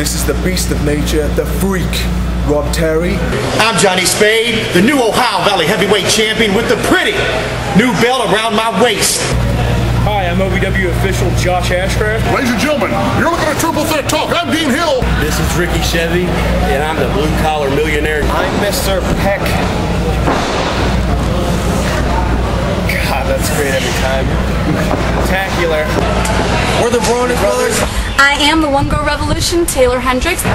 This is the beast of nature, the freak, Rob Terry. I'm Johnny Spade, the new Ohio Valley heavyweight champion with the pretty new belt around my waist. Hi, I'm OVW official Josh Ashcraft. Ladies and gentlemen, you're looking at Triple Threat Talk. I'm Dean Hill. This is Ricky Chevy, and I'm the blue-collar millionaire. I'm Mr. Peck. God, that's great every time. Spectacular. We're the Bronis Brothers. I am the One Girl Revolution, Taylor Hendricks.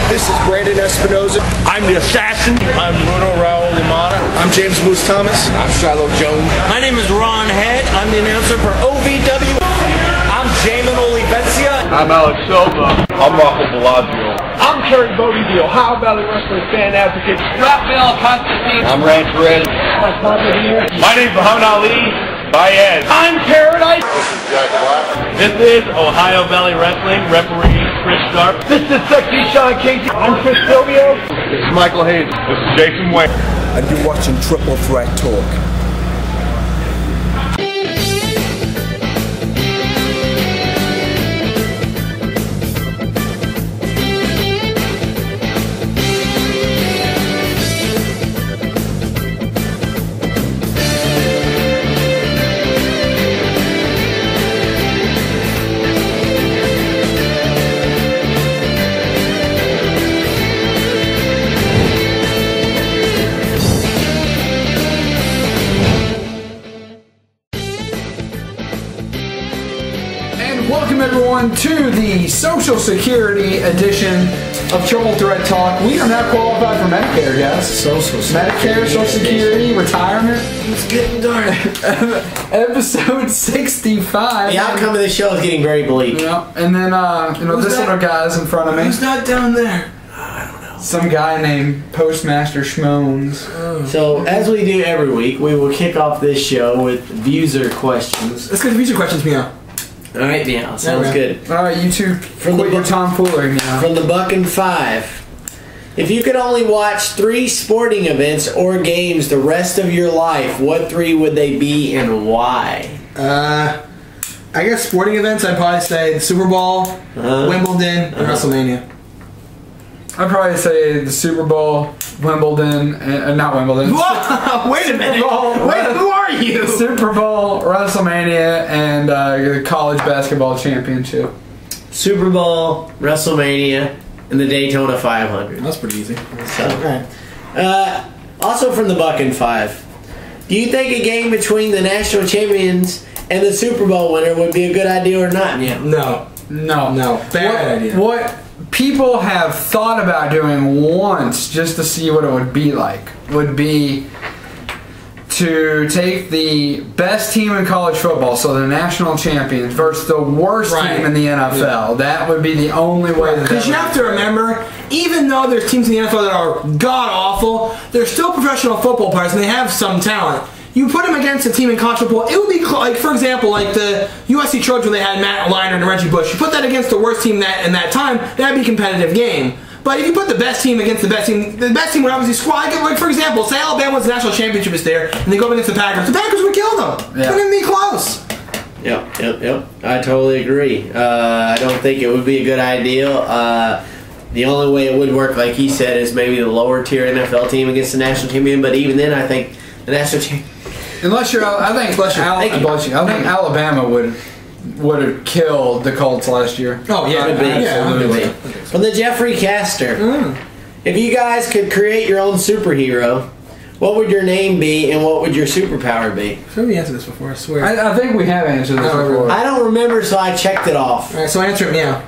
This is Brandon Espinoza. I'm the Assassin. I'm Bruno Raul Limata. I'm James Moose Thomas. I'm Shiloh Jones. My name is Ron Head. I'm the announcer for OVW. I'm Jamin Olivencia. I'm Alex Silva. I'm Rocco Bellagio. I'm Kerry Bodie, the Ohio Valley Wrestling fan advocate. Raphael Constantine. I'm Rand Perez. My name's Muhammad Ali. Baez. I'm Paradise. This is Jack Black. This is Ohio Valley Wrestling. Referee Chris Sharp. This is Sexy Sean Casey. I'm Chris Silvio. This is Michael Hayes. This is Jason Wayne. And you're watching Triple Threat Talk. Welcome everyone to the Social Security edition of Triple Threat Talk. We are not qualified for Medicare, guys. Medicare, Social Security, retirement. It's getting dark. Episode 65. The outcome of the show is getting very bleak. Yeah, and then this little guy's in front of me. Who's not down there? Some guy named PostMaster Schmones. So, as we do every week, we will kick off this show with viewer questions. Let's get the viewer questions, Meow. Alright, Meow. Sounds good. Alright, you two, quit your tomfoolery, Meow. From the Buck and Five. If you could only watch 3 sporting events or games the rest of your life, what 3 would they be and why? I guess sporting events, I'd probably say the Super Bowl, Wimbledon, and WrestleMania. I'd probably say the Super Bowl, Wimbledon, and not Wimbledon. Whoa! Wait a minute! Wait, who are you? Super Bowl, WrestleMania, and the college basketball championship. Super Bowl, WrestleMania, and the Daytona 500. That's pretty easy. So, also from the Buck and Five, do you think a game between the national champions and the Super Bowl winner would be a good idea or not? Yeah. No. Bad idea. What people have thought about doing once, just to see what it would be like, would be to take the best team in college football, so the national champions, versus the worst team in the NFL. Yeah. That would be the only way. Because you have to remember, even though there's teams in the NFL that are god-awful, they're still professional football players and they have some talent. You put them against a team in college football, it would be like, for example, like the USC Trojans when they had Matt Leinart and Reggie Bush. You put that against the worst team in that time, that'd be a competitive game. But if you put the best team against the best team would obviously squad. Like, for example, say Alabama wins the national championship is there, and they go up against the Packers. The Packers would kill them. Yeah. It wouldn't be close. Yep. I totally agree. I don't think it would be a good idea. The only way it would work, like he said, is maybe the lower tier NFL team against the national champion. But even then, I think the national champion. I think Alabama would have killed the Colts last year. Oh yeah, absolutely. From the Jeffrey Caster, if you guys could create your own superhero, what would your name be and what would your superpower be? I think we answered this before, I swear. I think we have answered this before. I don't remember, so I checked it off. Alright, so answer it now.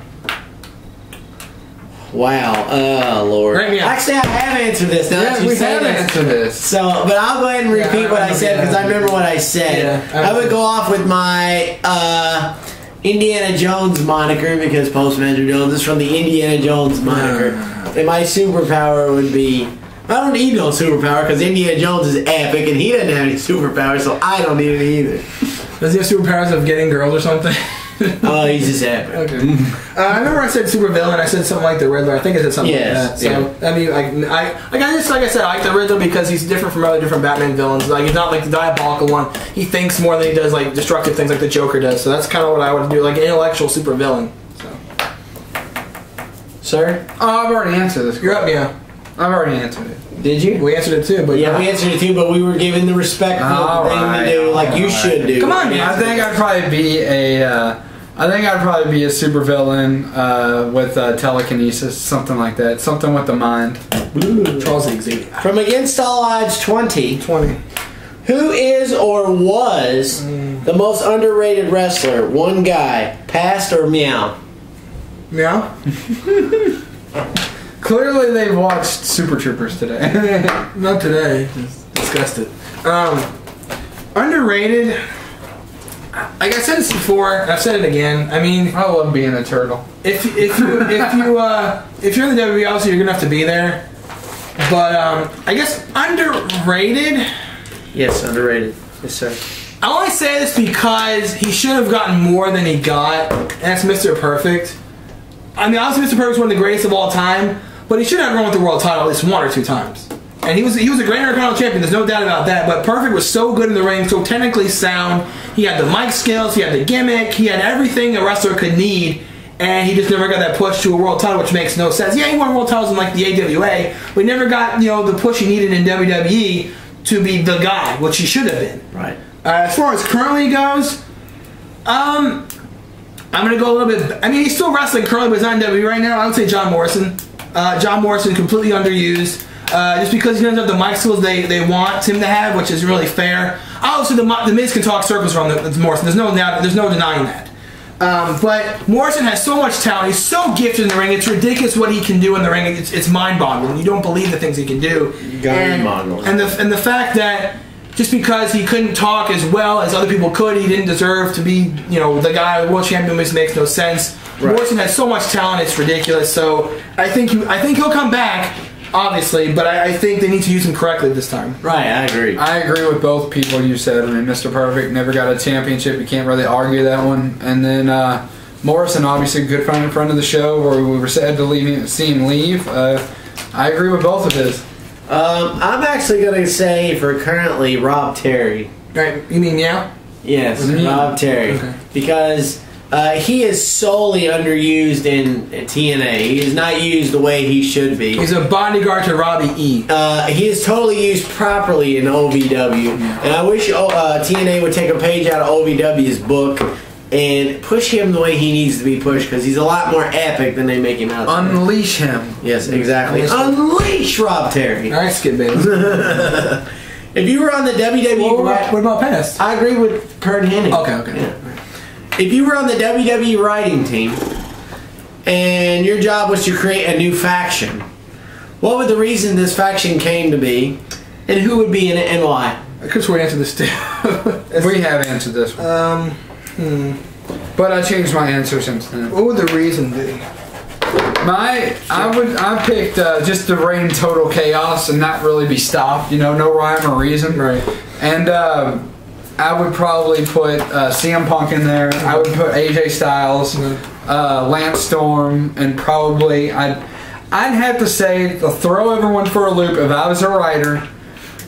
Wow, oh Lord. Right, actually, I have answered this. Now that you say this. So, but I'll go ahead and repeat what I said because I remember what I said. Yeah, I would go off with my Indiana Jones moniker because Postmaster Jones is from the Indiana Jones moniker. And my superpower would be, I don't need no superpower because Indiana Jones is epic and he doesn't have any superpowers, so I don't need it either. Does he have superpowers of getting girls or something? Oh, he's just epic. Okay. I remember I said supervillain. I said something like the Riddler. I think I said something like that. So I mean, like I said, I like the Riddler because he's different from other different Batman villains. Like he's not like the diabolical one. He thinks more than he does like destructive things like the Joker does. So that's kind of what I would do, like an intellectual supervillain. So. Sir? Oh, I've already answered this. You're up, yeah. I've already answered it. Did you? We answered it too, but yeah, we answered it too, but we were given the respectful thing to do, like you should do. Come on, man. I think I'd probably be a supervillain with telekinesis, something like that, something with the mind. Charles Xavier. From Against All Odds 20. Who is or was the most underrated wrestler? One guy, past or meow? Meow. Clearly, they watched Super Troopers today. Not today. Just discussed it. Underrated. Like I said this before, and I've said it again. I mean, I love being a turtle. If you're in the WWE, obviously you're gonna have to be there. But I guess underrated. Yes, underrated. Yes, sir. I only say this because he should have gotten more than he got, and that's Mr. Perfect. I mean, obviously Mr. Perfect's one of the greatest of all time, but he should have run with the world title at least 1 or 2 times. And he was a great Intercontinental champion, there's no doubt about that, but Perfect was so good in the ring, so technically sound. He had the mic skills, he had the gimmick, he had everything a wrestler could need, and he just never got that push to a world title, which makes no sense. Yeah, he won world titles in like the AWA, but he never got, you know, the push he needed in WWE to be the guy, which he should have been. Right. As far as currently goes, I'm going to go a little bit... I mean, he's still wrestling currently, but he's not in WWE right now. I would say John Morrison. John Morrison, completely underused. Just because he doesn't have the mic skills they want him to have, which is really fair. Obviously, the Miz can talk circles around Morrison. There's no denying that. But Morrison has so much talent. He's so gifted in the ring. It's ridiculous what he can do in the ring. It's mind-boggling. You don't believe the things he can do. And the fact that just because he couldn't talk as well as other people could, he didn't deserve to be, you know, the guy world champion, which makes no sense. Right. Morrison has so much talent, it's ridiculous. So I think he'll come back, obviously, but I think they need to use him correctly this time. Right, I agree. I agree with both people you said. I mean, Mr. Perfect never got a championship. You can't really argue that one. And then Morrison, obviously a good friend of the show, where we were sad to see him leave. I agree with both of his. I'm actually going to say for currently Rob Terry. Right, you mean Meow? Yes, Rob Terry. Okay. Because he is solely underused in TNA. He is not used the way he should be. He's a bodyguard to Robbie E. He is totally used properly in OVW. And I wish TNA would take a page out of OVW's book and push him the way he needs to be pushed, because he's a lot more epic than they make him out. Unleash him. Yes, exactly. Unleash Rob Terry. All right, Skid Baby. If you were on the WWE... What about past? I agree with Kurt Hennig. Okay. Yeah. If you were on the WWE writing team, and your job was to create a new faction, what would the reason this faction came to be, and who would be in it, and why? Because we answered this too. We have answered this one. But I changed my answer since then. What would the reason be? I picked just to reign total chaos and not really be stopped. You know, no rhyme or reason. Right. And I would probably put CM Punk in there. I would put AJ Styles, Lance Storm, and probably I'd have to say to throw everyone for a loop if I was a writer.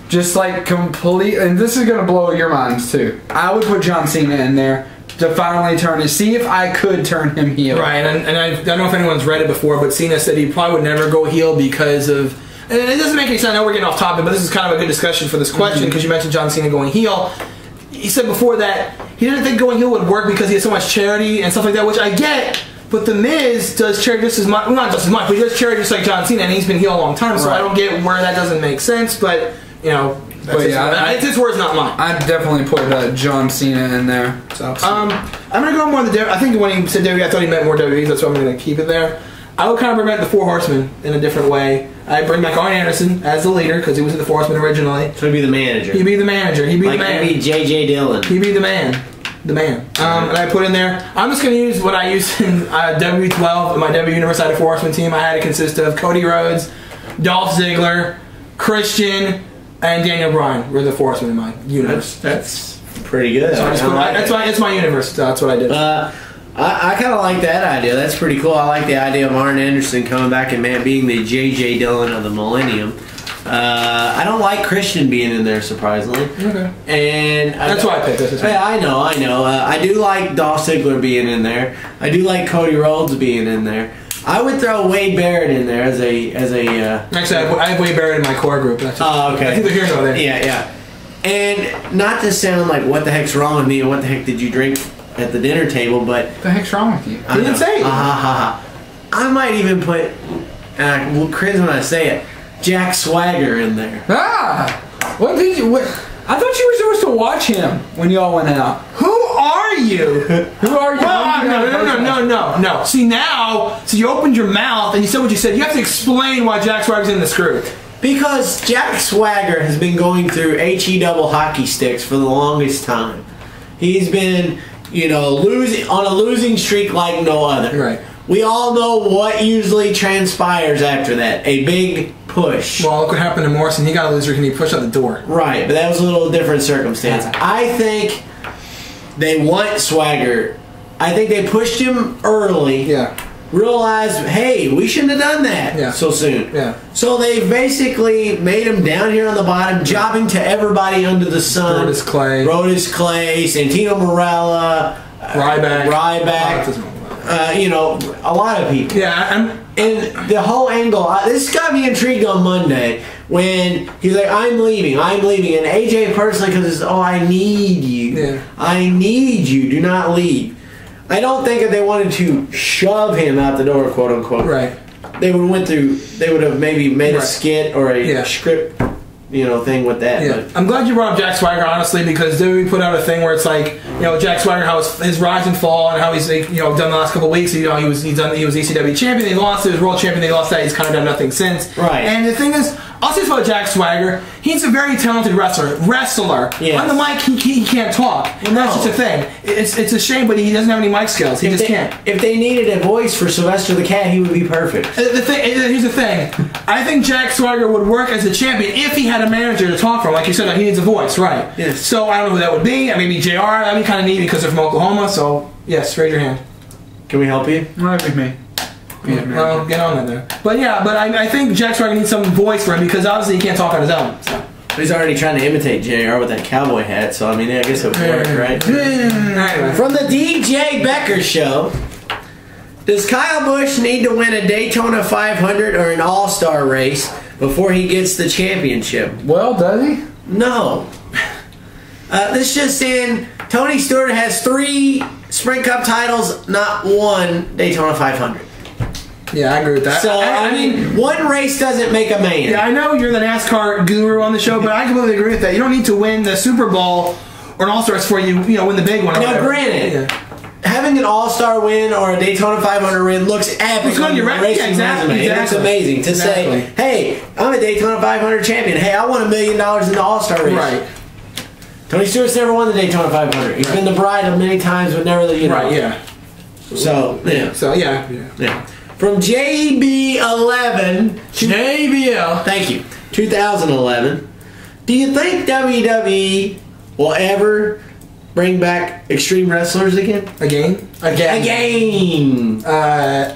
Just like complete, and this is gonna blow your minds too. I would put John Cena in there to finally see if I could turn him heel. Right, and I don't know if anyone's read it before, but Cena said he probably would never go heel because of, and it doesn't make any sense, I know we're getting off topic, but this is kind of a good discussion for this question, because you mentioned John Cena going heel. He said before that he didn't think going heel would work because he had so much charity and stuff like that, which I get, but The Miz does charity just as much, well, not just as much, but he does charity just like John Cena, and he's been heel a long time, so I don't get where that doesn't make sense, but, you know, it's his words, not mine. I'd definitely put John Cena in there. So, I'm going to go more on the WWE. I think when he said WWE, I thought he meant more WWE, that's why I'm going to keep it there. I would kind of bring back the Four Horsemen in a different way. I'd bring back Arn Anderson as the leader, because he was in the Four Horsemen originally. So he'd be the manager. He'd be the manager. He'd be the man. He'd be J.J. Dillon. He'd be the man. The man. And I put in there, I'm just going to use what I used in W12, in my DWA-Universe Saturday Four Horsemen team. I had it consist of Cody Rhodes, Dolph Ziggler, Christian, and Daniel Bryan were the Four Horsemen in my universe. That's pretty good. So that's my universe. That's what I did. I kind of like that idea. That's pretty cool. I like the idea of Arn Anderson coming back and being the J.J. Dillon of the millennium. I don't like Christian being in there, surprisingly. Okay. And that's why I picked this. Yeah, I know. I do like Dolph Ziggler being in there. I do like Cody Rhodes being in there. I would throw Wade Barrett in there as a. Actually, I have Wade Barrett in my core group. That's Oh, okay. I think they're here over there. Yeah. And not to sound like what the heck's wrong with me and what the heck did you drink at the dinner table, but What the heck's wrong with you? I didn't say it. I might even put, well, cringe when I say it, Jack Swagger in there. What did you? What? I thought you were supposed to watch him when y'all went out. Who are you? Who are you? No. See now, so you opened your mouth and you said what you said. You have to explain why Jack Swagger's in this group. Because Jack Swagger has been going through HE double hockey sticks for the longest time. He's been, losing on a losing streak like no other. Right. We all know what usually transpires after that. A big push. Well, look what happened to Morrison. He got a loser and he pushed out the door. Right, but that was a little different circumstance. I think they want Swagger. I think they pushed him early. Yeah. Realized, hey, we shouldn't have done that so soon. Yeah. So they basically made him down here on the bottom, jobbing to everybody under the sun. Brodus Clay, Santino Marella, Ryback. A lot of people. Yeah, and the whole angle, this got me intrigued on Monday when he's like, I'm leaving, and AJ personally, because it's, I need you. Yeah. I need you, do not leave. I don't think if they wanted to shove him out the door, quote unquote, right, they would have maybe made a skit or a script, thing with that. Yeah. But I'm glad you brought up Jack Swagger, honestly, because WWE put out a thing where it's like, Jack Swagger, how his rise and fall, and how he's done the last couple of weeks. He was ECW champion. He lost. He was world champion. They lost that. He's kind of done nothing since. Right. And the thing is, I'll say this about Jack Swagger. He's a very talented wrestler. Yes. On the mic, he can't talk. And that's just a thing. It's a shame, but he doesn't have any mic skills. He just can't. If they needed a voice for Sylvester the Cat, he would be perfect. Here's the thing. I think Jack Swagger would work as a champion if he had a manager to talk from. Like you said, he needs a voice, right? Yes. So I don't know who that would be. Maybe JR. That'd be kind of neat because they're from Oklahoma. So yes, raise your hand. Can we help you? Not with me. Well, get on that then. But yeah, I think Jack Swagger needs some voice for him because obviously he can't talk on his own. So. He's already trying to imitate JR with that cowboy hat, so I guess it would work, right? From the DJ Becker Show, does Kyle Busch need to win a Daytona 500 or an All-Star race before he gets the championship? Well, does he? No. This just saying Tony Stewart has 3 Sprint Cup titles, not 1 Daytona 500. Yeah, I agree with that. So, I mean, one race doesn't make a man. Yeah, I know you're the NASCAR guru on the show, but I completely agree with that. You don't need to win the Super Bowl or an All-Star before you win the big one. Now, granted, having an All-Star win or a Daytona 500 win looks epic on your racing resume. It looks amazing to say, hey, I'm a Daytona 500 champion. Hey, I won $1 million in the All-Star race. Right. Tony Stewart's never won the Daytona 500. He's been the bride of many times, but never the, Right, yeah. So, yeah. So, yeah. From JB11. JBL. Thank you. 2011. Do you think WWE will ever bring back Extreme Wrestlers again? Again?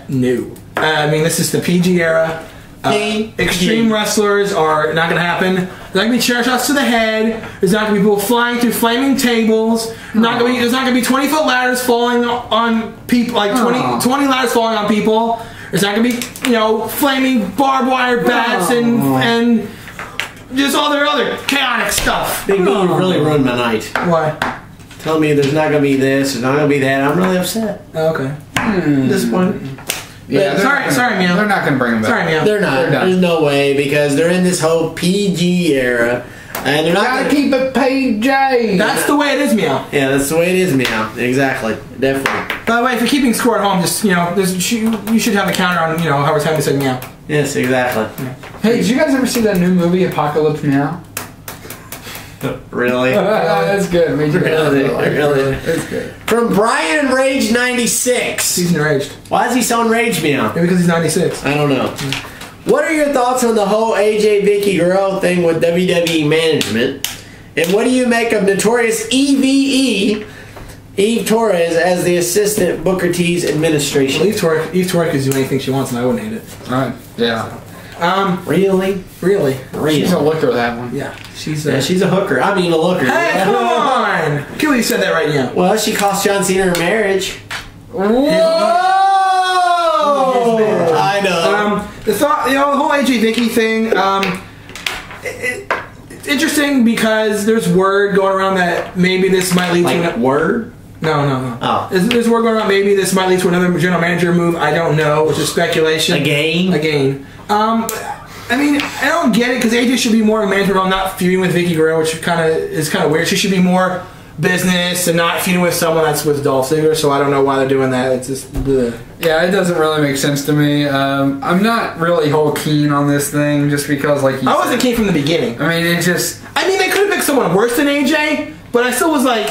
No. I mean, this is the PG era. Extreme Wrestlers are not going to happen. There's not going to be chair shots to the head. There's not going to be people flying through flaming tables. There's not going to be 20-foot ladders falling on people, like 20 ladders falling on people. There's not going to be, flaming barbed wire bats and just all their other chaotic stuff. Big B, you really ruined my night. Why? Tell me there's not going to be this, there's not going to be that. I'm really upset. Okay. Disappointed. Yeah, sorry, Meow. They're not going to bring them back. Sorry, Meow. They're not. There's no way because they're in this whole PG era. And they're not gotta keep it PG. That's the way it is, Meow. Yeah, that's the way it is, Meow. Exactly. Definitely. By the way, if you're keeping score at home, just, you should have a counter on, how much time we said Meow. Yes, exactly. Yeah. Hey, did you guys ever see that new movie, Apocalypse Now? Really? That's good. Really? It's good. From Brian Rage 96. He's enraged. Why is he so enraged, Meow? Maybe because he's 96. I don't know. What are your thoughts on the whole AJ Vicky Guerrero thing with WWE management? And what do you make of notorious EVE, Eve Torres, as the assistant Booker T's administration? Well, Eve Torres can do anything she wants and I wouldn't hate it. Right. Yeah. Really? She's a looker, that one. Yeah. She's a hooker. I mean a looker. Hey, come on! I can't believe you said that right now. Well, she cost John Cena her marriage. Whoa! the thought, the whole AJ Vicky thing. It's interesting because there's word going around that maybe this might lead to word. No. Oh. There's word going around maybe this might lead to another general manager move. I don't know, which is speculation. Again. I mean, I don't get it because AJ should be more of a management role, not feuding with Vicky Guerrero, which is kind of weird. She should be more business and not feuding with someone that's with Dolph Ziggler. So I don't know why they're doing that. It's just bleh. Yeah, it doesn't really make sense to me. I'm not really whole keen on this thing just because, like, I wasn't keen from the beginning. I mean, it just. I mean, they could have picked someone worse than AJ, but I still was like.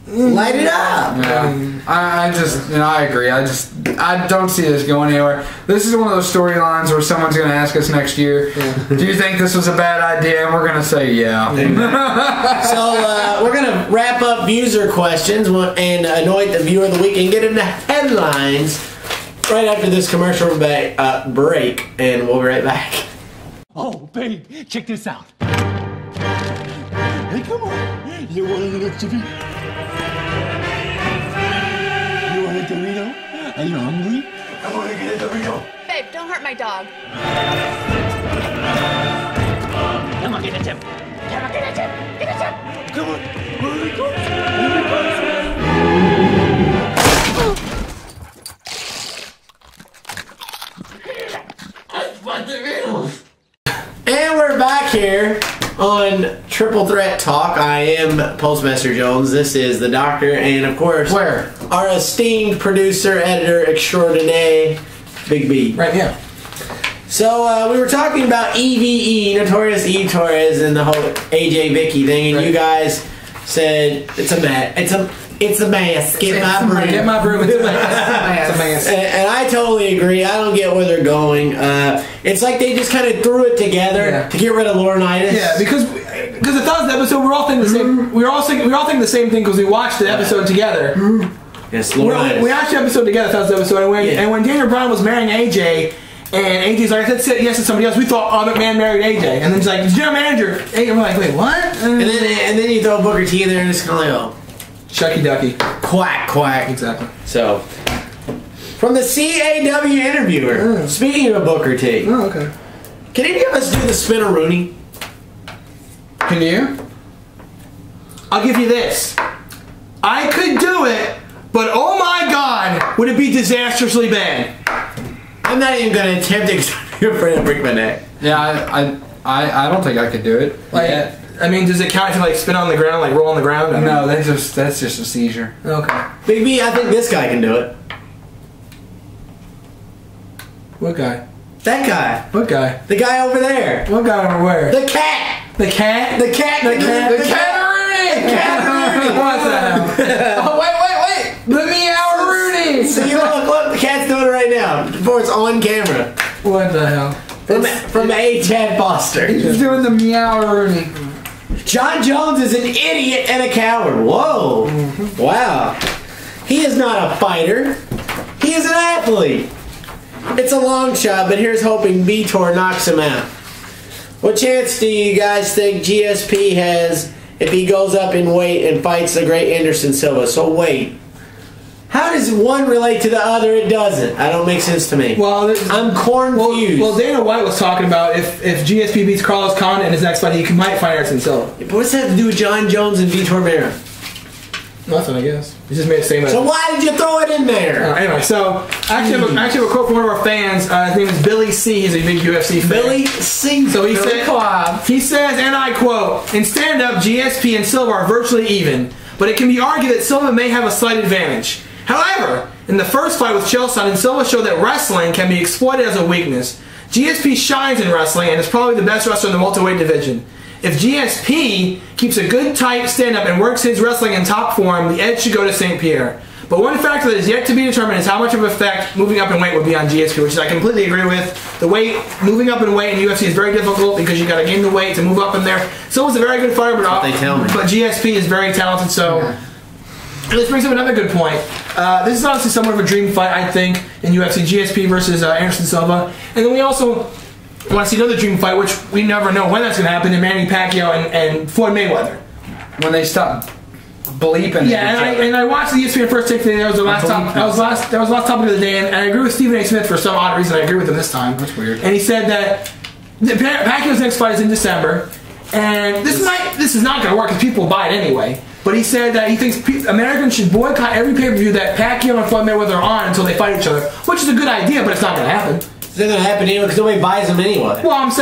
Light it up. Yeah. I just, I agree. I don't see this going anywhere. This is one of those storylines where someone's going to ask us next year, do you think this was a bad idea? And we're going to say, yeah. So we're going to wrap up user questions and anoint the viewer of the week and get into headlines right after this commercial break, and we'll be right back. Oh, babe, check this out. Hey, come on. You want a little chippy? You want a Dorito? Are you hungry? I want to get a Dorito. Babe, don't hurt my dog. Come on, get a tip. Come on, get a tip. Get a tip. Come on. Here we go. And we're back here on Triple Threat Talk. I am Postmaster Jones. This is the Doctor, and of course, our esteemed producer, editor extraordinaire, Big B. Right, yeah. So we were talking about EVE, Notorious E. Torres, and the whole AJ Vicky thing, and you guys said it's a mess. Get my broom. Get my broom. It's a mess. And I totally agree. I don't get where they're going. It's like they just kind of threw it together to get rid of Laurinaitis. Yeah, because the thousandth episode, we're all thinking the same. We're all thinking the same thing because we watched the episode together. Yes, we watched the episode together, thousandth episode, and when Daniel Bryan was marrying AJ. And AJ's like, I said yes to somebody else. We thought McMahon married AJ. And then he's like, general manager. AJ, we're like, wait, what? And then you throw Booker T in there and it's kind of like, oh. Shucky ducky. Quack, quack. Exactly. So, from the CAW interviewer, speaking of Booker T. Oh, okay. Can any of us do the spin-a-rooney? Can you? I'll give you this. I could do it, but oh my god, would it be disastrously bad. I'm not even going to attempt it because I'm afraid to break my neck. Yeah, I don't think I could do it. Like, I mean, does it count if you like spin on the ground, like roll on the ground? No, that's just a seizure. Okay. Big B, I think this guy can do it. What guy? That guy. What guy? The guy over there. What guy over where? The cat. The cat? The cat. The cat. The cat-a-rooney. The cat-a-rooney. What's that? Oh, wait. The meow-a-rooney. So you look, the cat's doing it right now before it's on camera. What the hell? From A. Chad Foster. He's doing the meow-a-rooney. John Jones is an idiot and a coward. Whoa. Wow. He is not a fighter. He is an athlete. It's a long shot, but here's hoping Vitor knocks him out. What chance do you guys think GSP has if he goes up in weight and fights the great Anderson Silva? So wait. How does one relate to the other? It doesn't. I don't make sense to me. Well, I'm confused. Well, Dana White was talking about if GSP beats Carlos Condit in his next fight, he might fight Anderson Silva. But what's that have to do with John Jones and Vitor Meira? Nothing, I guess. He just made a statement. So why did you throw it in there? Anyway, so I actually have a quote from one of our fans. His name is Billy C. He's a big UFC fan. Billy C. So he says, and I quote, in stand-up, GSP and Silva are virtually even, but it can be argued that Silva may have a slight advantage. However, in the first fight with Chael Silva showed that wrestling can be exploited as a weakness. GSP shines in wrestling and is probably the best wrestler in the welterweight division. If GSP keeps a good tight stand-up and works his wrestling in top form, the edge should go to St. Pierre. But one factor that is yet to be determined is how much of an effect moving up in weight would be on GSP, which I completely agree with. The weight, moving up in weight in UFC is very difficult because you got to gain the weight to move up in there. Silva's a very good fighter, but GSP is very talented, so... And this brings up another good point. This is honestly somewhat of a dream fight, I think, in UFC. GSP versus Anderson Silva. And then we also want to see another dream fight, which we never know when that's going to happen, in Manny Pacquiao and Floyd Mayweather. When they stop bleeping. Yeah, and I watched the ESPN First Take today. That was the last topic. That was the last topic of the day, and I agree with Stephen A. Smith for some odd reason. I agree with him this time. That's weird. And he said that Pacquiao's next fight is in December, and this is not going to work because people buy it anyway. But he said that he thinks Americans should boycott every pay-per-view that Pacquiao and Floyd Mayweather are on until they fight each other, which is a good idea, but it's not going to happen. It's not going to happen anyway because nobody buys them anyway. Well, I'm just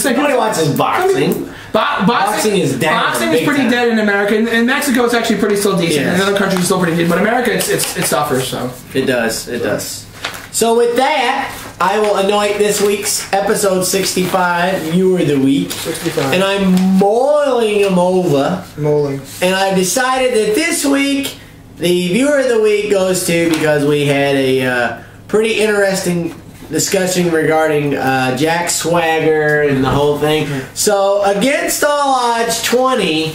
saying. Nobody watches boxing. Boxing is down. Boxing is pretty dead in America. In Mexico, it's actually pretty still decent. Yes. In other countries, it's still pretty good. But America, it suffers. So it does. It does. So with that, I will anoint this week's episode 65 Viewer of the Week. 65. And I'm mulling them over. Mulling. And I've decided that this week, the Viewer of the Week goes to, because we had a pretty interesting discussion regarding Jack Swagger and the whole thing. So, against all odds 20,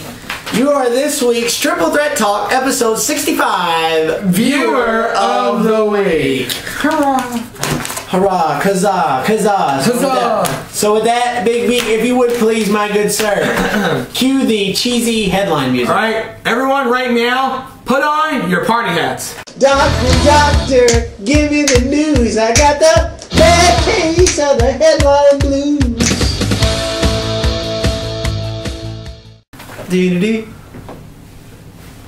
you are this week's Triple Threat Talk, episode 65, Viewer of the Week. Hurrah! Hurrah, kazaa, kazaa. Huzzah! So with that, Big B, if you would please, my good sir, cue the cheesy headline music. Alright, everyone right now, put on your party hats. Doctor, give me the news. I got the bad case of the headline blues. Doo-doo-doo.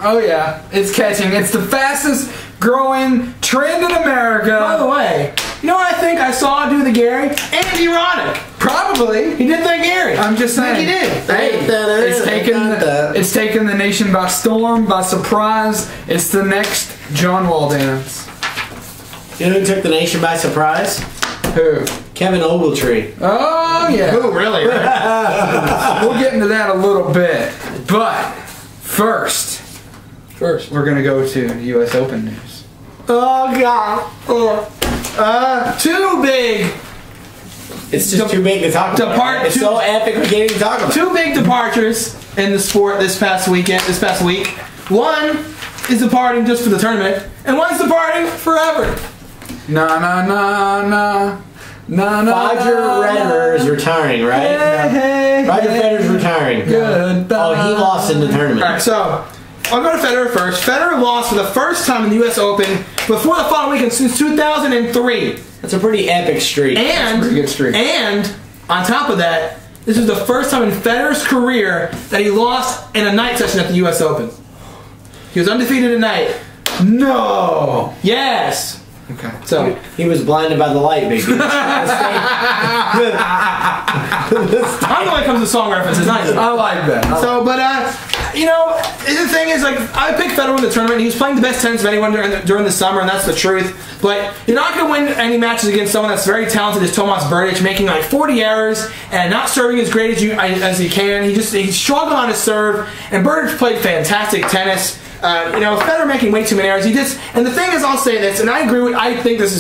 Oh yeah, it's catching. It's the fastest growing trend in America. By the way, you know what I think I saw do the Gary? Andy Roddick. Probably. He did that Gary. I'm just saying. I think he did. Hey, it's taken the nation by storm, by surprise. It's the next John Wall dance. You know who took the nation by surprise? Who? Kevin Ogletree. Oh yeah. Who really? We'll get into that a little bit, but first we're gonna go to the U.S. Open news. Oh God. Too big. It's just too big to talk about. Right? It's so epic we can't even talk about. Two big departures in the sport this past week. One is departing just for the tournament, and one's departing forever. Nah. Roger Federer is retiring, right? Hey, Roger Federer's retiring. Goodbye. Oh, he lost in the tournament. Alright, so I'll go to Federer first. Federer lost for the first time in the U.S. Open before the final weekend since 2003. That's a pretty epic streak. And pretty good streak. And on top of that, this is the first time in Federer's career that he lost in a night session at the U.S. Open. He was undefeated at night. No. Yes. Okay. So he was blinded by the light, baby. I'm the one that comes to song references, not you. I like that. You know, the thing is, like, I picked Federer in the tournament. He was playing the best tennis of anyone during the summer, and that's the truth. But you're not going to win any matches against someone that's very talented as Tomas Berdych, making like 40 errors and not serving as great as he can. He struggled on his serve, and Berdych played fantastic tennis. You know, Federer making way too many errors. And the thing is, I'll say this, and I agree with. I think this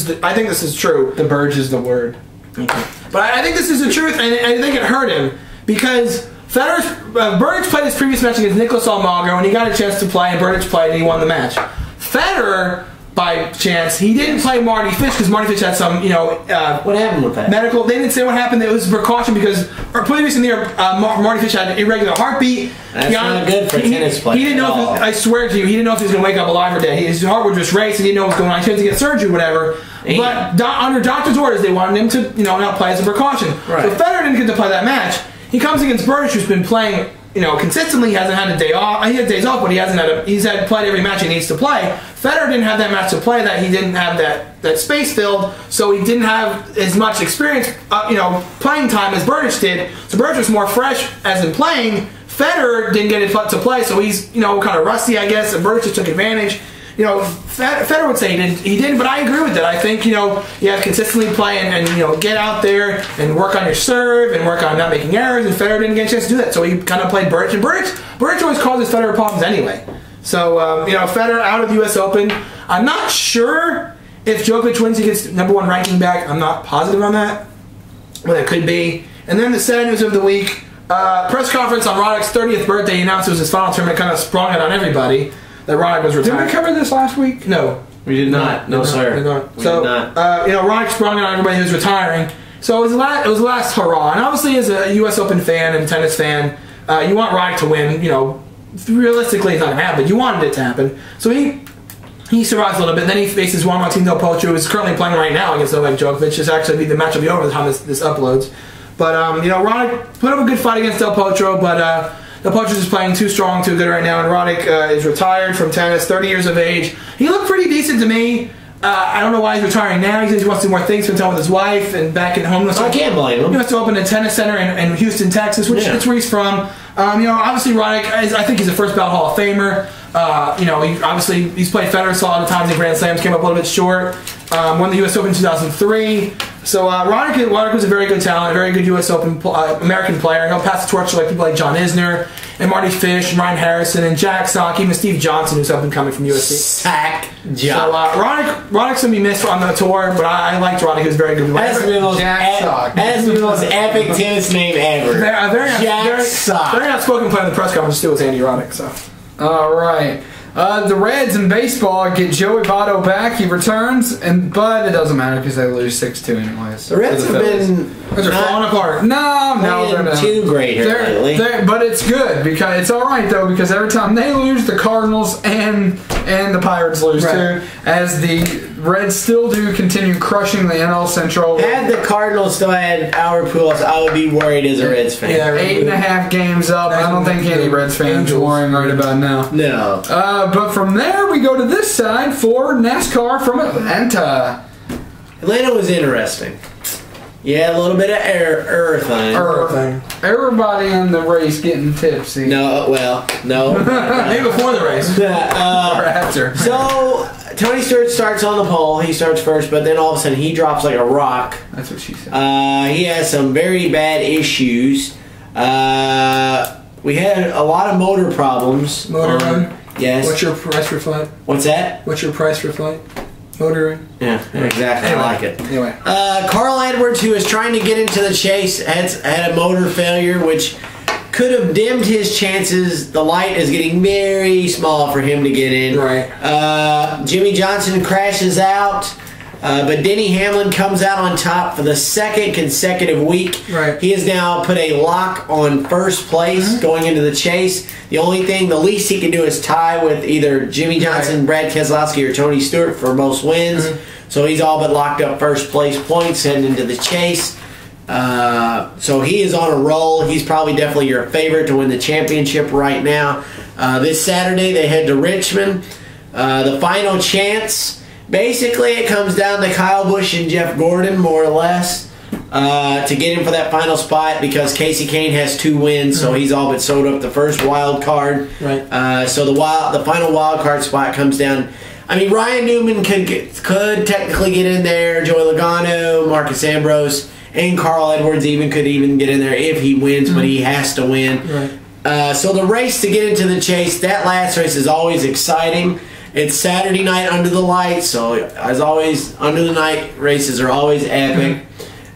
is true. The Burge is the word. Okay. But I think this is the truth, and I think it hurt him because Berdych played his previous match against Nicolas Almagro, and he got a chance to play, and Berdych played, and he won the match. Federer, by chance, he didn't play Marty Fish because Marty Fish had some, what happened with that? Medical. They didn't say what happened. It was a precaution because previous in the year, Marty Fish had irregular heartbeat. That's not good for a tennis player. He didn't know. I swear to you, he didn't know if he was going to wake up alive or dead. His heart would just race. He didn't know what was going on. He had to get surgery, or whatever. But under doctor's orders, they wanted him to, not play as a precaution. Right. So Federer didn't get to play that match. He comes against Berdych, who's been playing, consistently. He hasn't had a day off. He had days off, but he's played every match he needs to play. Federer didn't have that match to play. That he didn't have that space filled, so he didn't have as much experience, playing time as Berdych did. So Berdych was more fresh as in playing. Federer didn't get it to play, so he's kind of rusty, I guess. And Berdych just took advantage. Federer would say he didn't, but I agree with that. I think, you have to consistently play and get out there and work on your serve and work on not making errors, and Federer didn't get a chance to do that, so he kind of played Berdych, and Berdych always causes Federer problems anyway. So, Federer out of the U.S. Open. I'm not sure if Djokovic wins, he gets #1 ranking back. I'm not positive on that, but it could be. And then the sad news of the week, press conference on Roddick's 30th birthday. He announced it was his final tournament, kind of sprung it on everybody. That Roddick was retired. Did we cover this last week? No. We did not. No, sir. We did not. We did not. Roddick sprung it on everybody who was retiring. So it was the last hurrah. And obviously, as a U.S. Open fan and tennis fan, you want Roddick to win, realistically it's not going to happen. You wanted it to happen. So he survives a little bit. Then he faces Juan Martín Del Potro, who is currently playing right now against Novak Djokovic. This actually be the match will be over by the time this uploads. But you know, Roddick put up a good fight against Del Potro, but Del Potro is playing too strong, too good right now, and Roddick is retired from tennis, 30 years of age. He looked pretty decent to me. I don't know why he's retiring now. He says he wants to do more things, spend time with his wife, and back at home. I can't blame him. He wants to open a tennis center in Houston, Texas, which that's where he's from. You know, obviously Roddick, I think he's a first ballot Hall of Famer. You know, he's played Federer a lot of times in Grand Slams, came up a little bit short. Won the U.S. Open in 2003. So Roddick was a very good talent, a very good U.S. Open American player. He'll pass the torch to people like John Isner and Marty Fish and Ryan Harrison and Jack Sock, even Steve Johnson, who's up and coming from USC. Sack Jock. So Roddick's gonna be missed on the tour, but I liked Roddick. He was very good. That's the most epic tennis name ever. Very outspoken player in the press conference too was Andy Roddick. So. All right. The Reds in baseball get Joey Votto back. He returns, but it doesn't matter because they lose 6-2 anyways. The Reds have been falling apart. No, they're not too great here lately. But it's good because it's all right though because every time they lose, the Cardinals and the Pirates lose too. As the Reds still do continue crushing the NL Central. Had the Cardinals still had Albert Pujols, I would be worried as a Reds fan. Yeah, 8.5 games up. I don't think any Reds fans are worrying right about now. No. But from there, we go to this side for NASCAR from Atlanta. Atlanta was interesting. Yeah, a little bit of error thing. Everybody in the race getting tipsy. No. Maybe before the race. Or after. So, Tony Stewart starts on the pole. He starts first, but then all of a sudden he drops like a rock. That's what she said. He has some very bad issues. We had a lot of motor problems. Motor run? Yes. What's your price for flight? What's that? What's your price for flight? Motoring? Yeah, exactly. Anyway. I like it. Anyway. Carl Edwards, who was trying to get into the chase, had a motor failure, which could have dimmed his chances. The light is getting very small for him to get in. Right. Jimmy Johnson crashes out. But Denny Hamlin comes out on top for the second consecutive week. Right. He has now put a lock on first place going into the chase. The least he can do is tie with either Jimmy Johnson, Brad Keselowski, or Tony Stewart for most wins. So he's all but locked up first place points heading into the chase. So he is on a roll. He's probably definitely your favorite to win the championship right now. This Saturday they head to Richmond. The final chance. Basically, it comes down to Kyle Busch and Jeff Gordon, more or less, to get in for that final spot because Casey Kane has 2 wins, so he's all but sold up the first wild card. Right. So the final wild card spot comes down. I mean, Ryan Newman could technically get in there. Joey Logano, Marcus Ambrose, and Carl Edwards could even get in there if he wins, but he has to win. Right. So the race to get into the chase, that last race is always exciting. It's Saturday night under the lights, so as always, under the night races are always epic.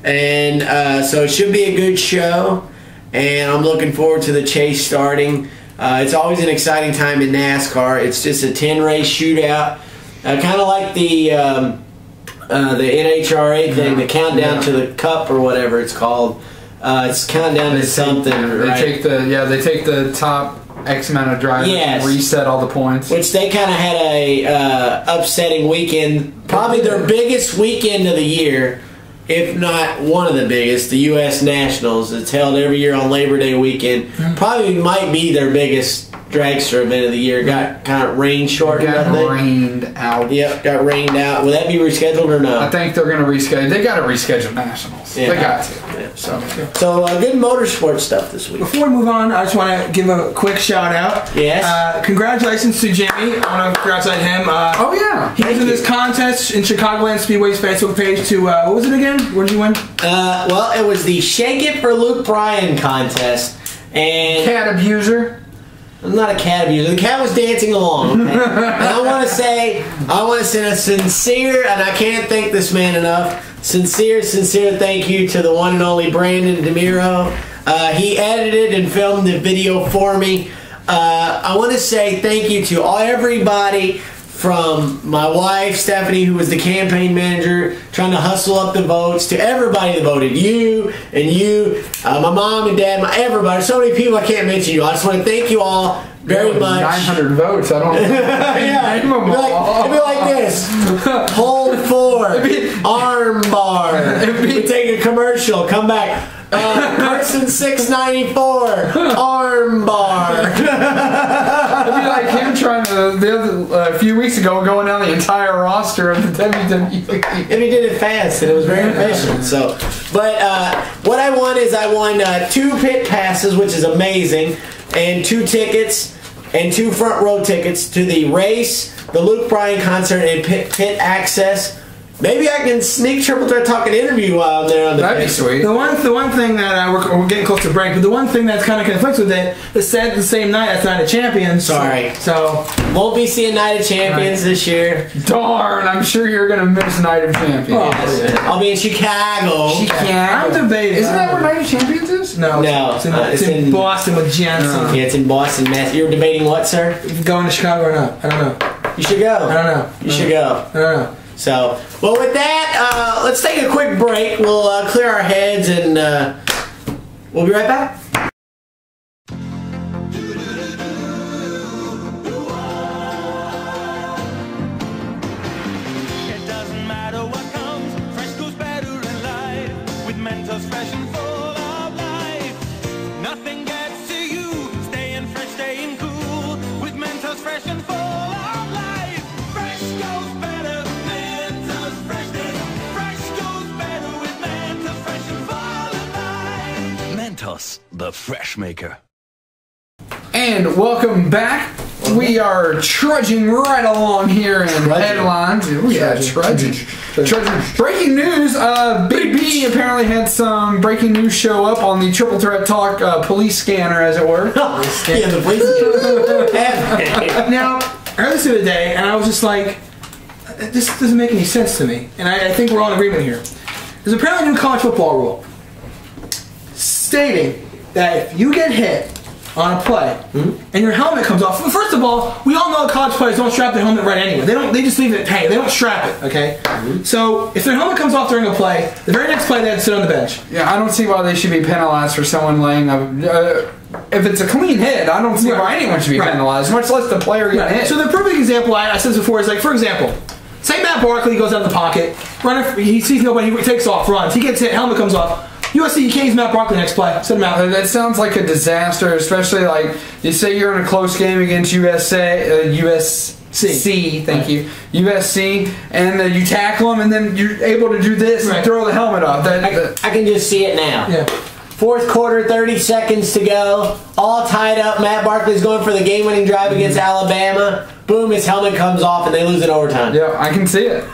And so it should be a good show, and I'm looking forward to the chase starting. It's always an exciting time in NASCAR. It's just a 10-race shootout, kind of like the NHRA thing, the countdown to the Cup or whatever it's called. It's countdown to something. They take the top X amount of drivers and reset all the points. Which they kind of had a upsetting weekend. Probably their biggest weekend of the year, if not one of the biggest, the U.S. Nationals. It's held every year on Labor Day weekend. Probably might be their biggest dragster event of the year. Got kind of rain shortened, I think. Got rained out. Yep, got rained out. Will that be rescheduled or no? I think they're going to reschedule. They got to reschedule Nationals. Yeah. They got to. Yeah. So good motorsport stuff this week. Before we move on, I just want to give a quick shout out. Yes. Congratulations to Jimmy. I want to congratulate him. Oh yeah. He was in this contest in Chicagoland Speedway's Facebook page to what was it again? What did you win? Well, it was the Shake It for Luke Bryan contest. And cat abuser. I'm not a cat abuser. The cat was dancing along. Okay? And I want to send a sincere, and I can't thank this man enough, sincere thank you to the one and only Brandon DeMiro. He edited and filmed the video for me. I want to say thank you to everybody, from my wife, Stephanie, who was the campaign manager, trying to hustle up the votes, to everybody that voted. You, my mom and dad, everybody. So many people I can't mention you. I just want to thank you all. Very much. 900 votes. I don't know. Yeah. Name them all. It'd be like this. Hold 4. Arm bar. We take a commercial. Come back. Person 694. Arm bar. It'd be like him trying to, a few weeks ago, going down the entire roster of the WWE. And he did it fast, and it was very efficient. So, but what I won is I won 2 pit passes, which is amazing, and 2 tickets, and 2 front row tickets to the race, the Luke Bryan concert, and pit access. Maybe I can sneak Triple Threat Talk and interview while I'm there on the That'd be sweet. The one thing that we're getting close to break, but the one thing that's kind of conflicts with it is said the same night as Night of Champions. Sorry. So won't be seeing Night of Champions this year. Darn, I'm sure you're gonna miss Night of Champions. Yes. I'll be in Chicago. I'm debating. Isn't that where Night of Champions is? No. It's in Boston with Jensen. Yeah, it's in Boston, Mass. You're debating what, sir? Going to Chicago or not? I don't know. You should go. I don't know. You should go. I don't know. So, well, with that, let's take a quick break. We'll clear our heads, and we'll be right back. It doesn't matter what comes, fresh goes better in life. With Mentos fresh and full of life. Nothing gets to you, staying fresh, staying cool. With Mentos fresh and full of life. Fresh goes better, Mentos fresh. Fresh goes better with Mentos fresh and full of life. Mentos, the fresh maker. And welcome back. We are trudging right along here in headlines. Yeah, trudging. Breaking news, Big B apparently had some breaking news show up on the Triple Threat Talk police scanner, as it were. Yeah, the police scanner. Now, I heard this the other day, and I was just like, this doesn't make any sense to me. And I think we're all in agreement here. There's apparently a new college football rule stating that if you get hit on a play, and your helmet comes off. First of all, we all know college players don't strap their helmet right anyway. They just leave it hanging. They don't strap it. Okay. So if their helmet comes off during a play, the very next play they have to sit on the bench. Yeah, I don't see why they should be penalized for someone laying up. If it's a clean hit, I don't see why anyone should be penalized, much less the player getting hit. So the perfect example I said this before is like, for example, say Matt Barkley goes out of the pocket, he sees nobody, he takes off, runs, he gets hit, helmet comes off. USC, you can't use Matt Barkley next play. Set him out. That sounds like a disaster, especially like you say you're in a close game against USC. Thank you, USC, and you tackle them, and then you're able to do this and throw the helmet off. I can just see it now. Yeah. Fourth quarter, 30 seconds to go. All tied up. Matt Barkley's going for the game-winning drive against Alabama. Boom! His helmet comes off, and they lose in overtime. Yeah, I can see it.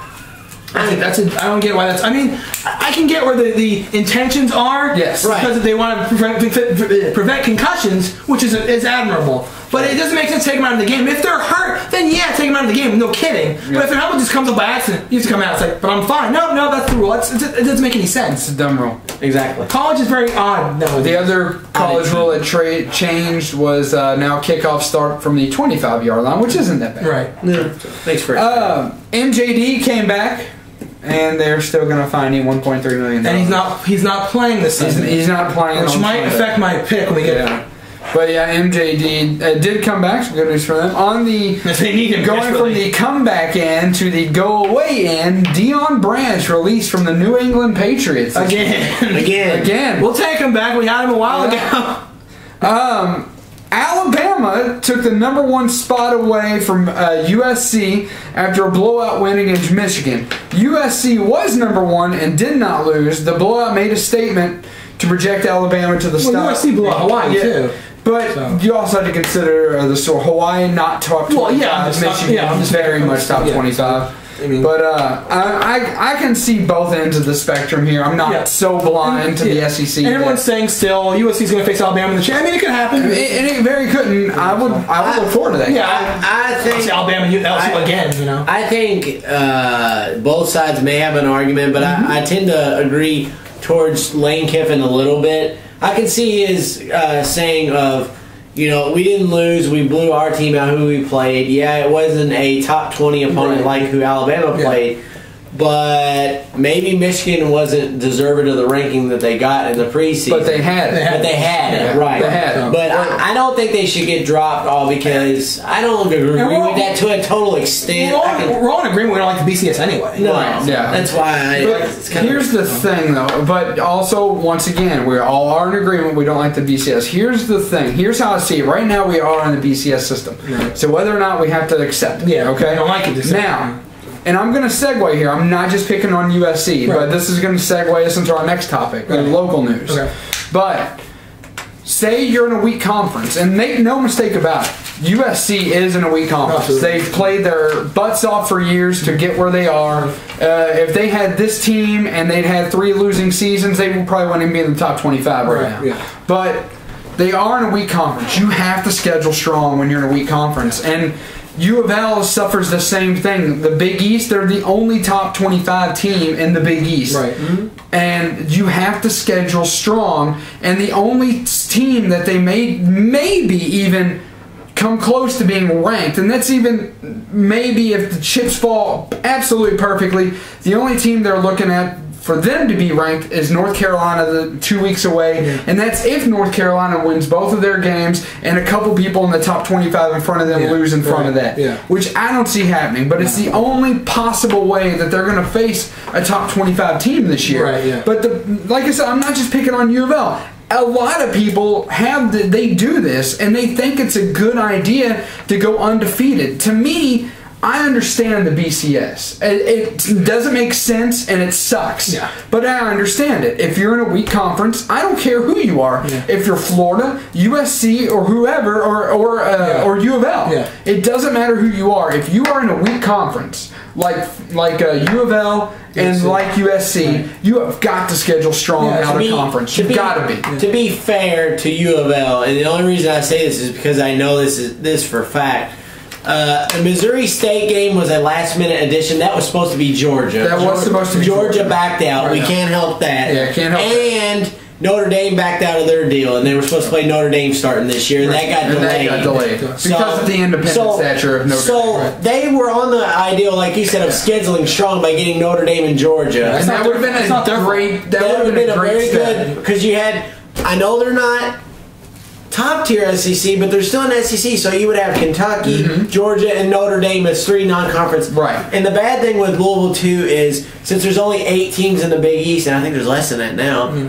I don't get why that's. I mean, I can get where the intentions are. Yes, because they want to prevent concussions, which is admirable. But it doesn't make sense to take them out of the game. If they're hurt, then yeah, take them out of the game. No kidding. Yeah. But if their helmet just comes up by accident, you have to come out. It's like, but I'm fine. No, that's the rule. It doesn't make any sense. It's a dumb rule. Exactly. College is very odd. No, the other college rule that changed was now kickoffs start from the 25-yard line, which isn't that bad. Right. No. Thanks for MJD came back. And they're still going to fine him $1.3 million. And he's not playing this season. He's not playing, which might affect my pick when we get there. But yeah, MJD did come back. Some good news for them. On the going from the comeback end to the go away end, Deion Branch released from the New England Patriots again. We'll take him back. We had him a while ago. Alabama took the #1 spot away from USC after a blowout win against Michigan. USC was #1 and did not lose. The blowout made a statement to project Alabama to the top. USC blew out Hawaii too. But you also have to consider the Hawaii not top 25. Well, yeah, Michigan very much top 25. I mean, but I can see both ends of the spectrum here. I'm not so blind to the SEC. And everyone's saying still USC's going to face Alabama in the championship. I mean, it could happen. It very couldn't. I would look forward to that. Yeah, I think Alabama LSU again. You know, I think both sides may have an argument, but I tend to agree towards Lane Kiffin a little bit. I can see his saying of, you know, we didn't lose. We blew our team out who we played. Yeah, it wasn't a top 20 opponent like who Alabama played. but maybe Michigan wasn't deserving of the ranking that they got in the preseason. But they had it. But they had it, right. They had it. But I don't think they should get dropped all because I don't agree with that to a total extent. We're all in agreement we don't like the BCS anyway. No, yeah. That's why here's the thing, though. But also, once again, we all are in agreement we don't like the BCS. Here's the thing. Here's how I see it. Right now, we are in the BCS system. Right. So whether or not we have to accept it. Yeah, okay? I don't like it. Now, and I'm going to segue here. I'm not just picking on USC, but this is going to segue us into our next topic, local news. Okay. But say you're in a weak conference, and make no mistake about it, USC is in a weak conference. Absolutely. They've played their butts off for years to get where they are. If they had this team and they'd had 3 losing seasons, they probably wouldn't even be in the top 25 right now. Yeah. But they are in a weak conference. You have to schedule strong when you're in a weak conference. And U of L suffers the same thing. The Big East, they're the only top 25 team in the Big East. Right. Mm-hmm. And you have to schedule strong. And the only team that they maybe even come close to being ranked, and that's even maybe if the chips fall absolutely perfectly, the only team they're looking at for them to be ranked is North Carolina 2 weeks away, and that's if North Carolina wins both of their games and a couple people in the top 25 in front of them lose in front of that, which I don't see happening, but it's the only possible way that they're going to face a top 25 team this year. But like I said, I'm not just picking on U of L. A lot of people they do this, and they think it's a good idea to go undefeated. To me, I understand the BCS. It doesn't make sense, and it sucks. Yeah. But I understand it. If you're in a weak conference, I don't care who you are. Yeah. If you're Florida, USC, or whoever, or U of L, it doesn't matter who you are. If you are in a weak conference, like U of L and like USC, you have got to schedule strong out of conference. You've got to be. To be fair to U of L, and the only reason I say this is because I know this for a fact. The Missouri State game was a last-minute addition. That was supposed to be Georgia. That was supposed to be Georgia backed out. We can't help that. Yeah, can't help that. And Notre Dame backed out of their deal, and they were supposed to play Notre Dame starting this year, and that got delayed. Because of the independent stature of Notre Dame. So they were on the ideal, like you said, of scheduling strong by getting Notre Dame and Georgia. And that would have been a great. That would have been a very good, because you had. I know they're not top tier SEC, but they're still in SEC, so you would have Kentucky, Georgia, and Notre Dame as 3 non-conference. Right. And the bad thing with Louisville too is since there's only 8 teams in the Big East, and I think there's less than that now.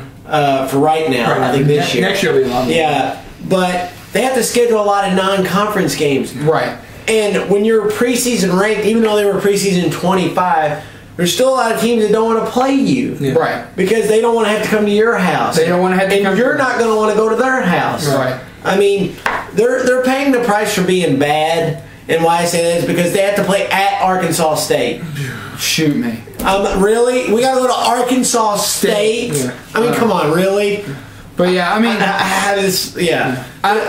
For right now, I think this year. Next year will be a lot more. Yeah, but they have to schedule a lot of non-conference games. Right. And when you're preseason ranked, even though they were preseason 25. There's still a lot of teams that don't want to play you. Yeah. Right. Because they don't want to have to come to your house. They don't want to have to come and you're not going to want to go to their house. Right. I mean, they're paying the price for being bad. And why I say that is because they have to play at Arkansas State. Shoot me. Really? We got to go to Arkansas State? Yeah. I mean, come on, really? But yeah, I mean,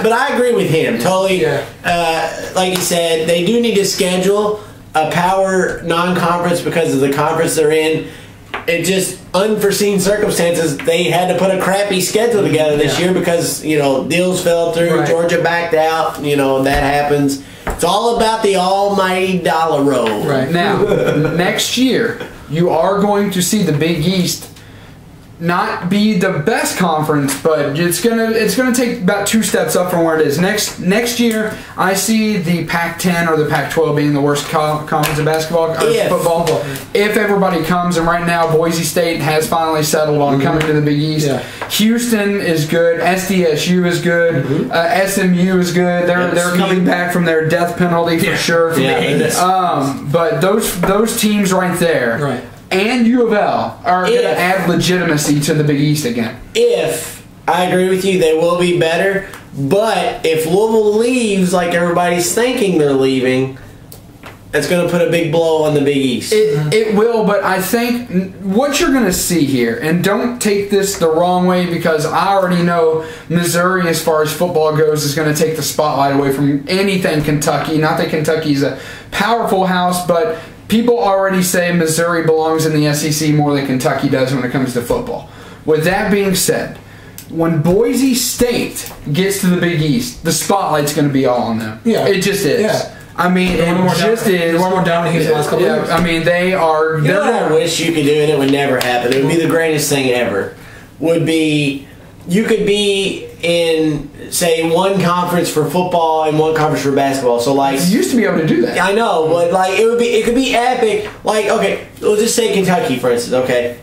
but I agree with him totally. Yeah. Like you said, they do need to schedule a power non-conference because of the conference they're in. It just unforeseen circumstances. They had to put a crappy schedule together this year because deals fell through. Right. Georgia backed out. That happens. It's all about the almighty dollar roll. Right now, next year you are going to see the Big East not be the best conference, but it's gonna take about 2 steps up from where it is. Next year, I see the Pac-10 or the Pac-12 being the worst conference of basketball or football. If everybody comes, and right now Boise State has finally settled on coming to the Big East. Yeah. Houston is good. SDSU is good. SMU is good. They're coming back from their death penalty for sure. But those teams right there. Right. And U of L are going to add legitimacy to the Big East again. If I agree with you, they will be better. But if Louisville leaves like everybody's thinking they're leaving, that's going to put a big blow on the Big East. It will, but I think what you're going to see here, and don't take this the wrong way because I already know Missouri, as far as football goes, is going to take the spotlight away from anything Kentucky. Not that Kentucky's a powerful house, but people already say Missouri belongs in the SEC more than Kentucky does when it comes to football. With that being said, when Boise State gets to the Big East, the spotlight's going to be all on them. Yeah. It just is. Yeah. I mean, it just is. One more down the last couple of years. I mean, they are. You know what I wish you could do, and it would never happen. It would be the greatest thing ever. Would be you could be in, say, one conference for football and one conference for basketball. So like, you used to be able to do that. I know, but like it could be epic. Like, okay, we'll just say Kentucky for instance. Okay,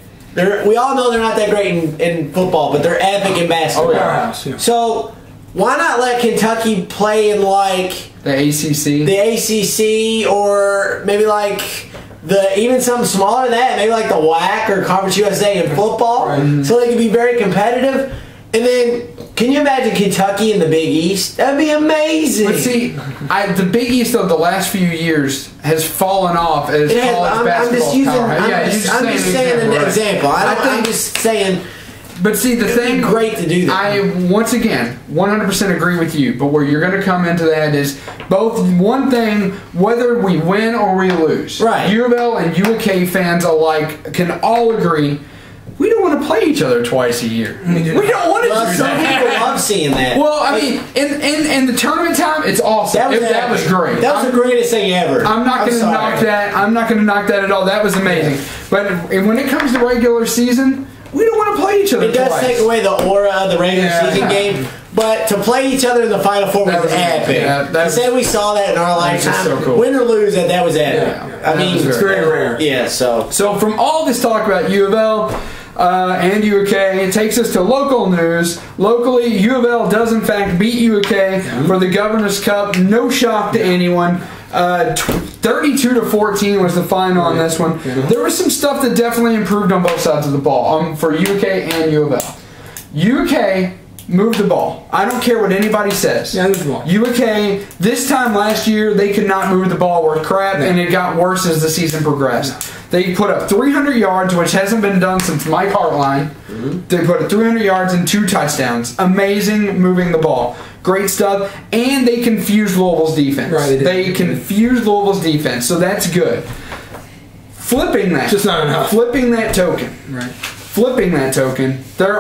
we all know they're not that great in football, but they're epic in basketball. Yeah. So why not let Kentucky play in like the ACC? The ACC, or maybe like even something smaller than that, maybe like the WAC or Conference USA in football, so they can be very competitive. And then, can you imagine Kentucky in the Big East? That'd be amazing. But see, the Big East of the last few years has fallen off as college basketball power. I'm just saying an example. I'm just saying. But see, the thing, great to do that. I once again 100% agree with you. But where you're going to come into that is both one thing, whether we win or we lose. Right. U of L and UK fans alike can all agree. We don't want to play each other twice a year. We don't want to do that. Some people love seeing that. Well, I mean, in the tournament time, it's awesome. That was great. That was the greatest thing ever. I'm not going to knock that. I'm not going to knock that at all. That was amazing. But when it comes to regular season, we don't want to play each other twice. It does take away the aura of the regular season game. But to play each other in the Final Four was epic. To say we saw that in our lifetime, so cool. Win or lose, that was epic. I mean, it's very rare. Yeah, so from all this talk about U of L and UK, it takes us to local news. Locally, U of L does in fact beat UK for the Governor's Cup. No shock to anyone. 32-14 was the final on this one. There was some stuff that definitely improved on both sides of the ball for UK and U of L. UK moved the ball. I don't care what anybody says. Yeah, move the ball. UK, this time last year, they could not move the ball worth crap, and it got worse as the season progressed. They put up 300 yards, which hasn't been done since Mike Hartline. They put up 300 yards and 2 touchdowns. Amazing moving the ball. Great stuff. And they confused Louisville's defense. Right, they confused Louisville's defense, so that's good. Flipping that. Just not enough. Flipping that token. Right. Flipping that token, their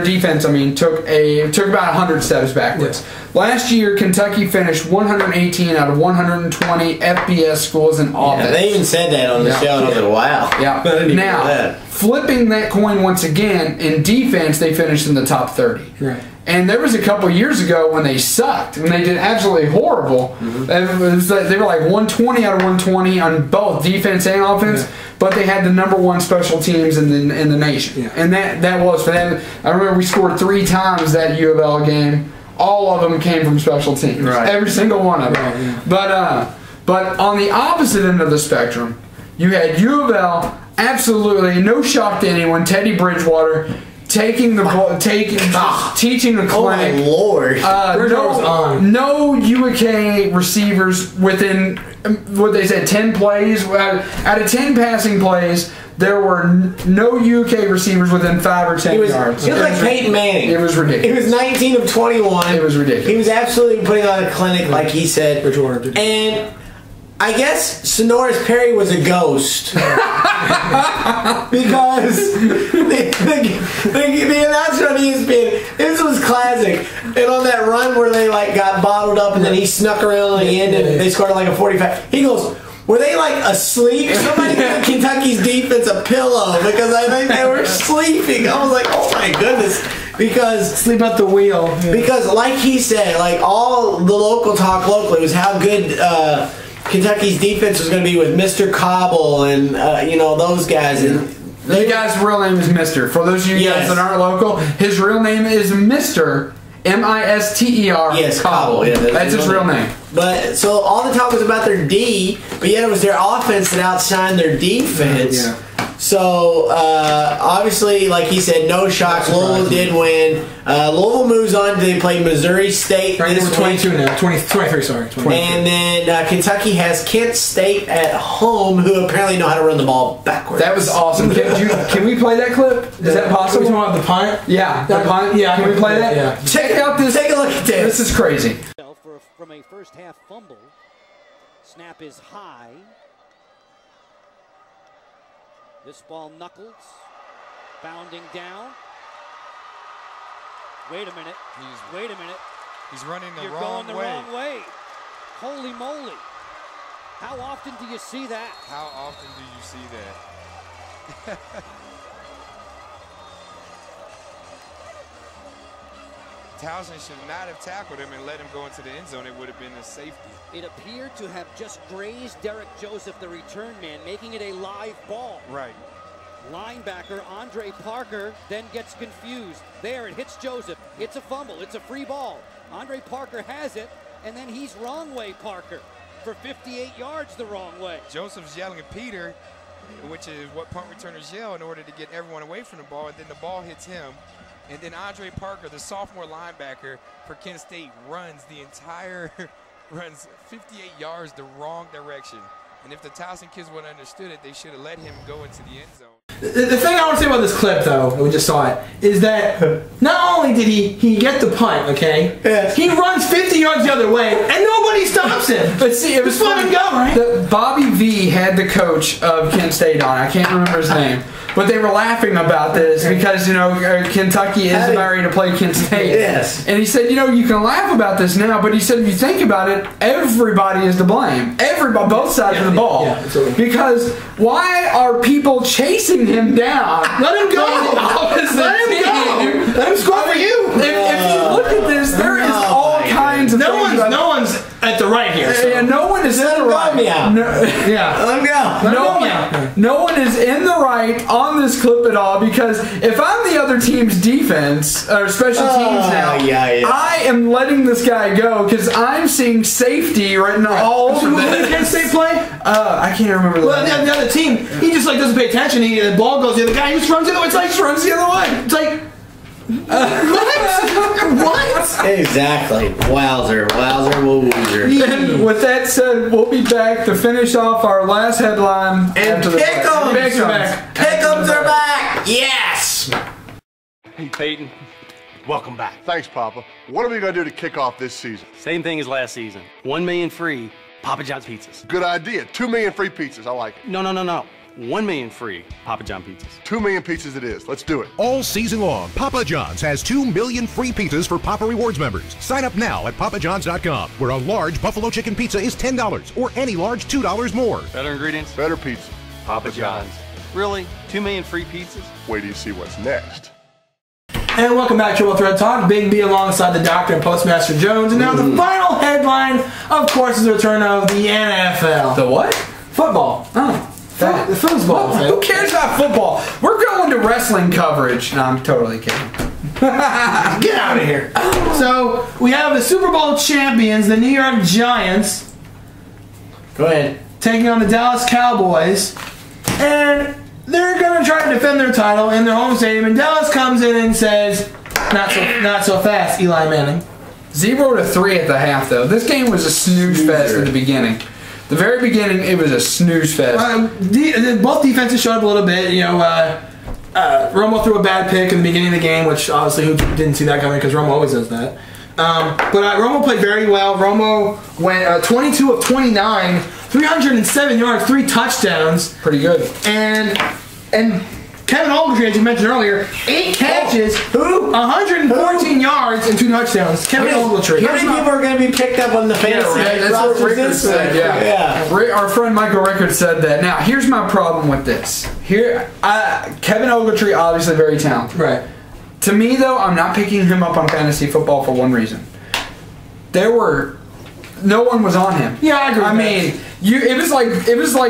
defense, took about 100 steps backwards. Yeah. Last year, Kentucky finished 118 out of 120 FBS schools in offense. Yeah, they even said that on the show, and I was like, wow. Yeah. Now, flipping that coin once again, in defense, they finished in the top 30. Right. And there was a couple years ago when they sucked, when they did absolutely horrible. They were like 120 out of 120 on both defense and offense, but they had the #1 special teams in the nation. Yeah. And that was for them. I remember we scored 3 times that U of L game. All of them came from special teams. Right. Every single one of them. Right, yeah. But on the opposite end of the spectrum, you had U of L, absolutely no shock to anyone, Teddy Bridgewater, taking the ball, teaching the clinic. Oh my Lord! No UK receivers within what they said 10 plays. Out of 10 passing plays, there were no UK receivers within 5 or 10 yards. He was like Peyton Manning. It was ridiculous. He was 19 of 21. It was ridiculous. He was absolutely putting on a clinic, like he said. And I guess Sonoris Perry was a ghost. Because the announcer on ESPN, this was classic. And on that run where they got bottled up and then he snuck around on the end and they scored like a 45, he goes, were they asleep? Somebody gave Kentucky's defense a pillow because I think they were sleeping. I was like, oh my goodness. Because sleep at the wheel. Yeah. Because like he said, all the local talk locally was how good Kentucky's defense was going to be with Mr. Cobble and those guys. And the guy's real name is Mr. For those of you guys that aren't local, his real name is Mr. M-I-S-T-E-R. Yes, Cobble. Yeah, that's his real name. But so all the talk was about their D, but yet it was their offense that outshined their defense. Yeah. So obviously, like he said, no shock. Louisville did win. Louisville moves on. They play Missouri State this week. 22 now. 23, sorry. 23. And then Kentucky has Kent State at home, who apparently know how to run the ball backwards. That was awesome. Can we play that clip? Is that possible? You want the punt? Yeah, the punt. Yeah, can we play that? Yeah. Check out this. Take a look at this. This is crazy. From a first half fumble. Snap is high. This ball knuckles, bounding down. Wait a minute. Wait a minute. He's running the You're wrong going the way. wrong way. Holy moly. How often do you see that? How often do you see that? Towson should not have tackled him and let him go into the end zone. It would have been a safety. It appeared to have just grazed Derek Joseph, the return man, making it a live ball. Right. Linebacker Andre Parker then gets confused. There, it hits Joseph. It's a fumble. It's a free ball. Andre Parker has it, and then he's wrong way Parker for 58 yards the wrong way. Joseph's yelling at Peter, which is what punt returners yell in order to get everyone away from the ball, and then the ball hits him. And then Andre Parker, the sophomore linebacker for Kent State, runs 58 yards the wrong direction. And if the Towson kids would have understood it, they should have let him go into the end zone. The thing I want to say about this clip, though, we just saw it, is that not only did he get the punt, okay, he runs 50 yards the other way, and nobody stops him. But see, it was fun and go, right? Bobby V had the coach of Kent State on. I can't remember his name. But they were laughing about this because, you know, Kentucky is about ready to play Kent State. Yes. And he said, you know, you can laugh about this now, but he said, if you think about it, everybody is to blame. Everybody, both sides of the ball. Yeah, because why are people chasing him down? Let him go. Let him go. Let him score for you. If you look at this, there is all kinds of things. No one's at the right here. So. Yeah, no one is in the right. Let him go. No one is in the right on this clip at all, because if I'm the other team's defense or special teams now, I am letting this guy go because I'm seeing safety written all over this. Who Kent State play? I can't remember. Well, the other team, he just like doesn't pay attention. The ball goes the other guy. He just runs the other way. It's like runs the other way. It's like. What? Exactly. Wowzer, wowzer. And with that said, we'll be back to finish off our last headline. And Pick'ems are back. Yes. Hey Peyton, welcome back. Thanks, Papa. What are we going to do to kick off this season? Same thing as last season. 1 million free Papa John's pizzas. Good idea. 2 million free pizzas. I like it. No. 1 million free Papa John pizzas. 2 million pizzas it is. Let's do it. All season long, Papa John's has 2 million free pizzas for Papa Rewards members. Sign up now at papajohns.com, where a large buffalo chicken pizza is $10 or any large $2 more. Better ingredients? Better pizza. Papa John's. Really? 2 million free pizzas? Wait till you see what's next. And welcome back to Triple Threat Talk. Big B alongside the Doctor and Postmaster Jones. And now the final headline, of course, is the return of the NFL. The what? Football. Oh. The football. Who cares about football? We're going to wrestling coverage. No, I'm totally kidding. Get out of here. So, we have the Super Bowl champions, the New York Giants. Go ahead. Taking on the Dallas Cowboys. And they're going to try to defend their title in their home stadium. And Dallas comes in and says, not so fast, Eli Manning. 0-3 at the half, though. This game was a snooze fest at the beginning. The very beginning, it was a snooze fest. Both defenses showed up a little bit. You know, Romo threw a bad pick in the beginning of the game, which obviously who didn't see that coming because Romo always does that. But Romo played very well. Romo went 22 of 29, 307 yards, 3 touchdowns. Pretty good. And Kevin Ogletree, as you mentioned earlier, 8 catches, 114 yards, and 2 touchdowns. Kevin Ogletree. How many people are going to be picked up on the fantasy? That's what Rickard said. Yeah. Our friend Michael Rickard said that. Now, here's my problem with this. Kevin Ogletree, obviously very talented. Right. To me, though, I'm not picking him up on fantasy football for one reason. No one was on him. Yeah, I agree. I mean, it was like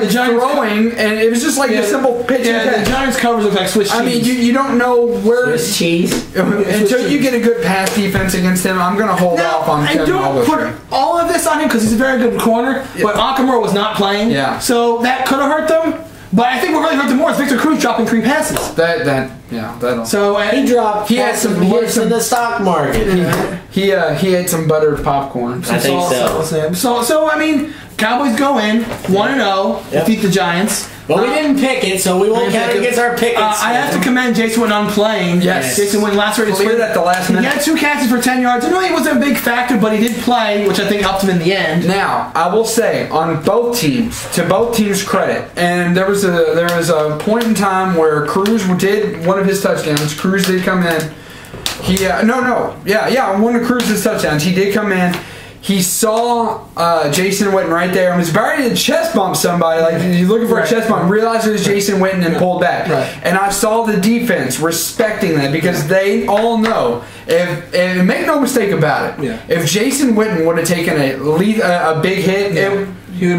the Giants throwing, and it was just like a simple pitch. Yeah, the Giants covers look like Swiss cheese. I mean, you don't know where Swiss cheese until you get a good pass defense against him. I'm going to hold off on Kevin Ogletree. Don't put all of this on him because he's a very good corner, but Akamura was not playing. Yeah. So that could have hurt them. But I think what really hurt them more is Victor Cruz dropping 3 passes. That'll. So he had some hits in the stock market. He had some buttered popcorn. I think so. So I mean, Cowboys go in 1-0, defeat the Giants. But we didn't pick it, so we won't count against our pickets. I have to commend Jason Witten on playing. Yes. Jason Witten last rated Cleared at the last minute. He had 2 catches for 10 yards. I know he wasn't a big factor, but he did play, which I think helped him in the end. Now, I will say, on both teams, to both teams' credit, and there was a point in time where Cruz did one of his touchdowns. Cruz did come in. On one of Cruz's touchdowns, he did come in. he saw Jason Witten right there and was about to chest bump somebody. Like, he's looking for a chest bump, realized it was Jason Witten and pulled back. Right. And I saw the defense respecting that because they all know, and make no mistake about it, if Jason Witten would have taken a big hit, he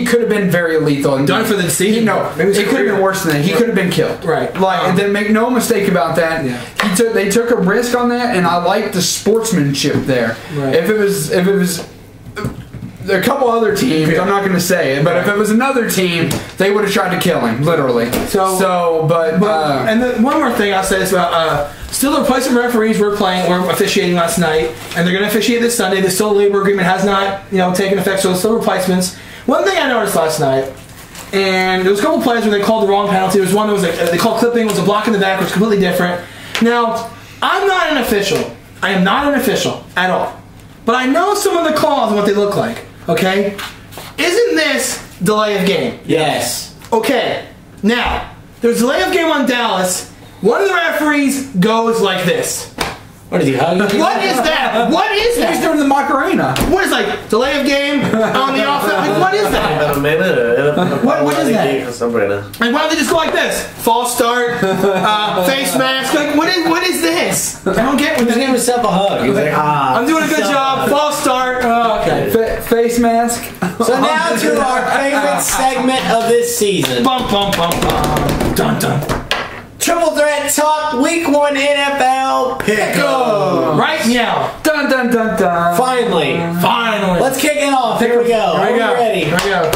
could have been very lethal and done for the season. It could have been worse than that. He could have been killed. Right. And then make no mistake about that. They took a risk on that, and I like the sportsmanship there. Right. If it was a couple other teams, I'm not going to say it, but if it was another team, they would have tried to kill him, literally. And one more thing I'll say is about still the replacement referees were officiating last night, and they're going to officiate this Sunday. The still labor agreement has not taken effect, so there's still replacements. One thing I noticed last night, and there was a couple plays where they called the wrong penalty. There was one that was they called clipping, it was a block in the back, which was completely different. Now, I'm not an official. I am not an official at all. But I know some of the calls and what they look like. Okay? Isn't this delay of game? Yes. Okay. Now, there's delay of game on Dallas. One of the referees goes like this. What is he hugging? What is that? What is that? He's doing the Macarena. What is delay of game on the offense? Like, what is that? What is that? Like, why don't they just go like this? False start, face mask. Like, what is this? I don't get. Just give himself a hug. He's like, I'm doing a good job. False start. Okay. Face mask. So now to our favorite segment of this season. Bum bum bum bum. Dun dun. Triple Threat Talk Week 1 NFL Pick'em. Right now. Dun dun dun dun. Finally. Let's kick it off. Here we go. Are you ready? Here we go.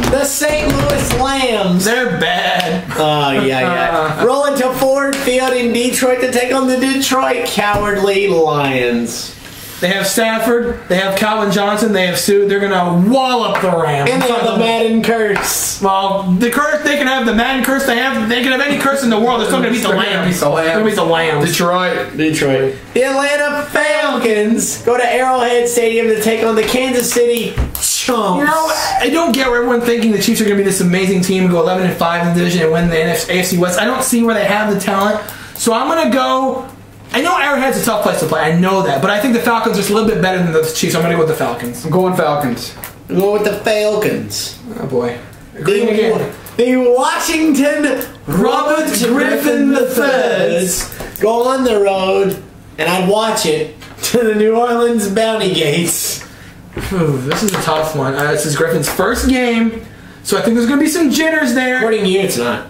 The St. Louis Lambs. They're bad. Oh, yeah. Rolling to Ford Field in Detroit to take on the Detroit Cowardly Lions. They have Stafford, they have Calvin Johnson, they have Sue. They're gonna wallop the Rams. And they have the Madden curse. Well, the curse, they can have the Madden curse. They can have any curse in the world. They're still gonna beat the Lambs. They're gonna beat the Lambs. Detroit. The Atlanta Falcons go to Arrowhead Stadium to take on the Kansas City Chumps. I don't get where everyone's thinking the Chiefs are gonna be this amazing team and go 11-5 in the division and win the AFC West. I don't see where they have the talent, so I'm gonna go. I know Arrowhead's a tough place to play. I know that, but I think the Falcons are just a little bit better than the Chiefs. I'm going to go with the Falcons. I'm going Falcons. I'm going with the Falcons. Oh boy. The Washington Robert Griffin III's go on the road, and I'd watch it, to the New Orleans Bounty Gates. This is a tough one. This is Griffin's first game, so I think there's going to be some jitters there. According to you, it's not.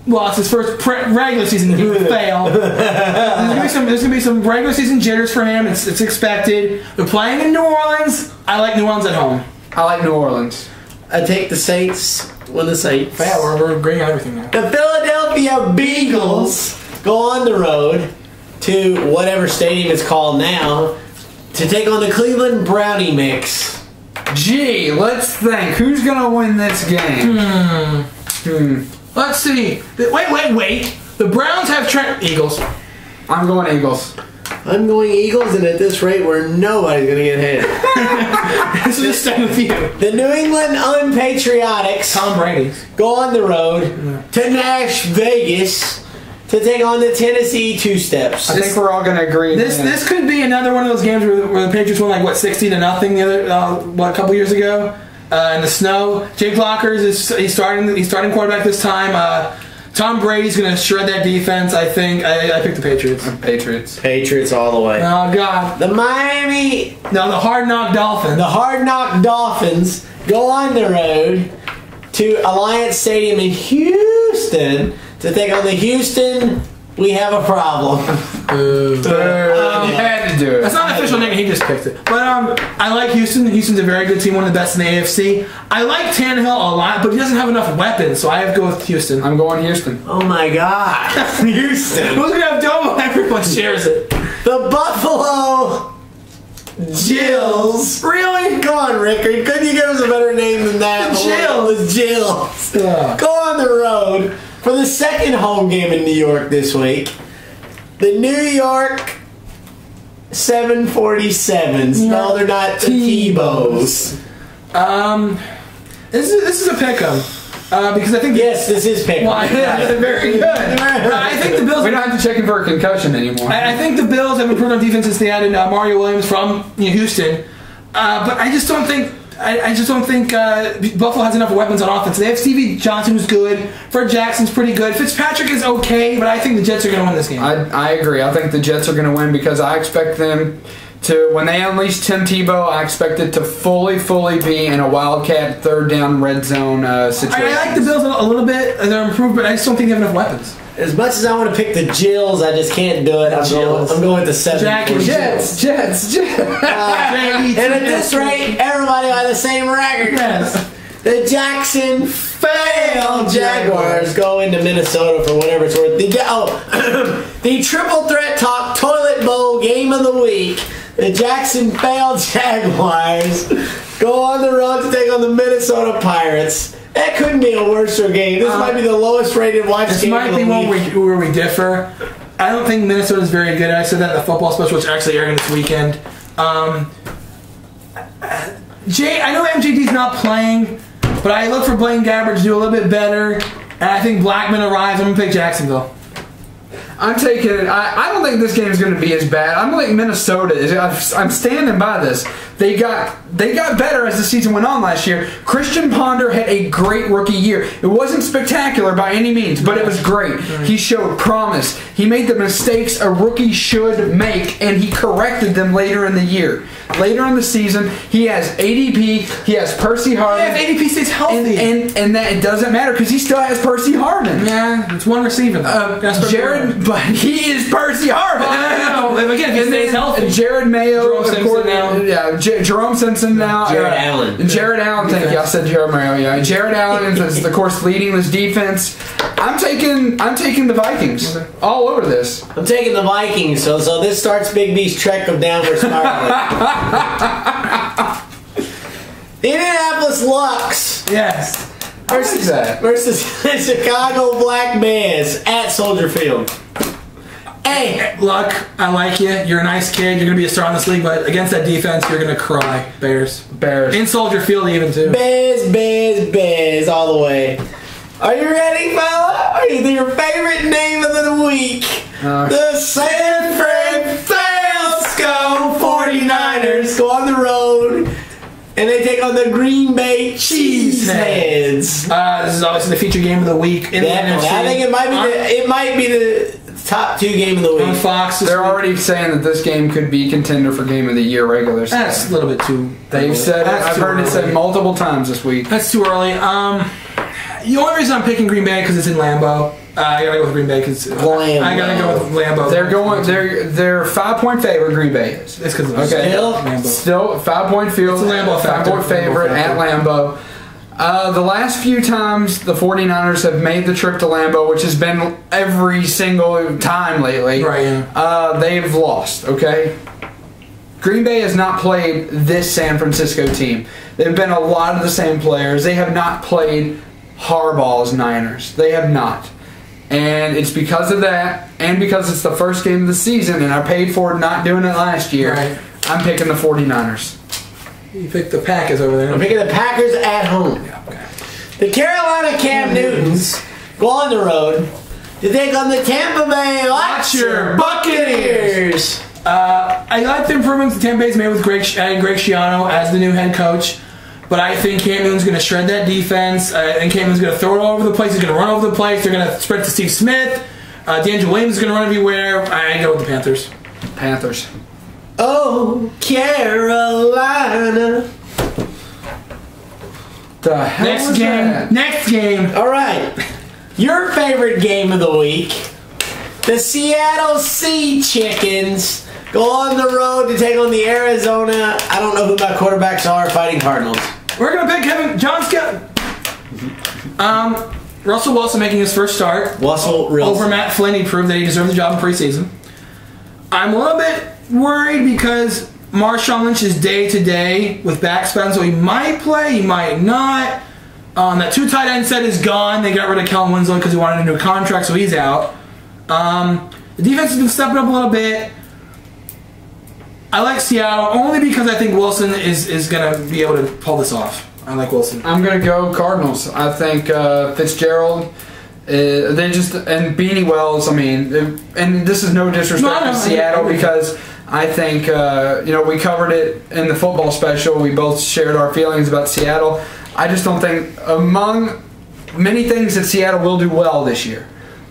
Well, it's his first regular season he would fail. There's gonna be some regular season jitters for him. It's expected. They're playing in New Orleans. I like New Orleans at home. I like New Orleans. I take the Saints. Win the Saints. Yeah, we're agreeing on everything now. The Philadelphia Beagles go on the road to whatever stadium it's called now to take on the Cleveland Brownie Mix. Gee, let's think. Who's gonna win this game? Let's see. Wait. The Browns have Eagles. I'm going Eagles. I'm going Eagles, and at this rate, where nobody's going to get hit. This is staying with you. The New England Unpatriotics Tom Brady go on the road to Nash Vegas to take on the Tennessee Two-Steps. I think we're all going to agree. This could be another one of those games where the Patriots won 60-0 the other a couple years ago. In the snow, Jake Lockers he's starting quarterback this time. Tom Brady's gonna shred that defense. I think I picked the Patriots. Patriots all the way. Oh God. The Hard Knock Dolphins. The Hard Knock Dolphins go on the road to Alliance Stadium in Houston to take on the Houston. We have a problem. You had to do it. That's not an official name. He just picked it. But I like Houston. Houston's a very good team, one of the best in the AFC. I like Tannehill a lot, but he doesn't have enough weapons, so I have to go with Houston. I'm going Houston. Oh my God, Houston! Who's gonna have Domo? Everyone shares it. The Buffalo Jills. Really? Go on, Rickard. Couldn't you give us a better name than that? The Jills. Go on the road for the second home game in New York this week. The New York 747s. No, they're not the T-Bows. This is a pick'em. Because I think this is pick'em. Well, very good. I think the Bills. We don't have to check him for a concussion anymore. I think the Bills have improved on defense since they added Mario Williams from Houston. But I just don't think. I just don't think Buffalo has enough weapons on offense. They have Stevie Johnson, who's good. Fred Jackson's pretty good. Fitzpatrick is okay, but I think the Jets are going to win this game. I agree. I think the Jets are going to win because I expect them to, when they unleash Tim Tebow, I expect it to fully be in a Wildcat third down red zone situation. I like the Bills a little bit. They're improved, but I just don't think they have enough weapons. As much as I want to pick the Jills, I just can't do it. I'm going with the 7. Jets. And at this rate, everybody on the same record. Yes. The Jackson failed Jaguars go into Minnesota for whatever it's worth. The Triple Threat Talk Toilet Bowl Game of the Week. The Jackson failed Jaguars go on the road to take on the Minnesota Pirates. That couldn't be a worse game. This might be the lowest rated watch game. This might be one where we differ. I don't think Minnesota's very good. I said that in the football special, which actually airing this weekend. I know MJD's not playing, but I look for Blaine Gabbert to do a little bit better, and I think Blackman arrives. I'm going to pick Jacksonville. I'm taking it. I don't think this game is going to be as bad. I'm like Minnesota. I'm standing by this. They got better as the season went on last year. Christian Ponder had a great rookie year. It wasn't spectacular by any means, but it was great. He showed promise. He made the mistakes a rookie should make, and he corrected them later in the year. Later in the season, he has ADP. He has Percy Harvin. Yeah, if ADP stays healthy, and that it doesn't matter because he still has Percy Harvin. Yeah, it's one receiver. But he is Percy Harvin. Again, if he stays healthy. Jared Mayo, Jerome Simpson now. Yeah, Jerome Simpson now. Jared Allen. Jared Allen, thank you. I said Jared Mayo. Yeah, Jared Allen is, of course, leading this defense. I'm taking the Vikings all over this. I'm taking the Vikings. So this starts Big B's trek of downward spiral. Indianapolis Lux. Yes. Versus the Chicago Black Bears at Soldier Field. Hey, Luck, I like you. You're a nice kid. You're going to be a star in this league, but against that defense, you're going to cry. Bears. In Soldier Field even, too. Bears all the way. Are you ready, fella? Are you your favorite name of the week? The San Francisco 49ers go on the road, and they take on the Green Bay Cheeseheads. This is obviously the feature game of the week in the NFC. I think it might be the top 2 game of the week. On Fox. They're already saying that this game could be contender for game of the year regular season. That's a little bit too. They've said it. I've heard it said multiple times this week. That's too early. The only reason I'm picking Green Bay because it's in Lambeau. I gotta go with Green Bay because I gotta go with Lambeau. They're 5-point favorite. Green Bay is. It's because still 5-point field. It's a Lambeau factor. 5-point favorite at Lambeau. The last few times the 49ers have made the trip to Lambeau, which has been every single time lately, they've lost, okay? Green Bay has not played this San Francisco team. They've been a lot of the same players. They have not played Harbaugh's Niners. They have not. And it's because of that, and because it's the first game of the season, and I paid for not doing it last year, I'm picking the 49ers. You picked the Packers over there. I'm picking the Packers at home. Yeah, okay. The Carolina Cam Newtons go on the road to take on the Tampa Bay Buccaneers. I like the improvements Tampa Bay's made with Greg Schiano as the new head coach. But I think Cam Newton's going to shred that defense. And Cam Newton's going to throw it all over the place. He's going to run over the place. They're going to spread to Steve Smith. D'Angelo Williams is going to run everywhere. I go with the Panthers. Panthers. Oh, Carolina. The hell Next game. Next game. All right. Your favorite game of the week. The Seattle Sea Chickens go on the road to take on the Arizona, I don't know who my quarterbacks are, Fighting Cardinals. We're going to pick Kevin Johnson. Russell Wilson making his first start. Over Matt Flynn. He proved that he deserved the job in preseason. I'm a little bit worried because Marshawn Lynch is day-to-day with back spasms, so he might play, he might not. That 2 tight end set is gone. They got rid of Kellen Winslow because he wanted a new contract, so he's out. The defense has been stepping up a little bit. I like Seattle only because I think Wilson is going to be able to pull this off. I like Wilson. I'm going to go Cardinals. I think Fitzgerald, and Beanie Wells, I mean, and this is no disrespect to Seattle because I think, we covered it in the football special. We both shared our feelings about Seattle. I just don't think, among many things that Seattle will do well this year,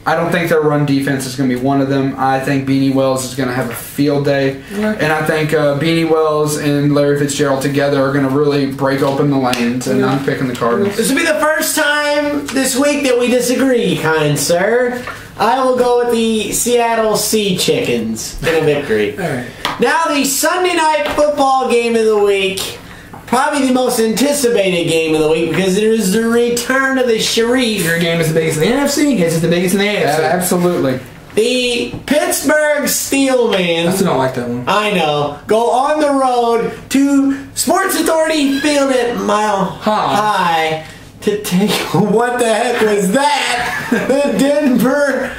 I don't think their run defense is going to be one of them. I think Beanie Wells is going to have a field day. And I think Beanie Wells and Larry Fitzgerald together are going to really break open the lanes, and I'm picking the Cardinals. This will be the first time this week that we disagree, kind sir. I will go with the Seattle Sea Chickens in a victory. All right. Now the Sunday night football game of the week. Probably the most anticipated game of the week because it is the return of the Sharif. Your game is the biggest in the NFC. His is the biggest in the AFC. Absolutely. The Pittsburgh Steelmen. I still don't like that one. I know. Go on the road to Sports Authority Field at Mile High to take. What the heck was that? The Denver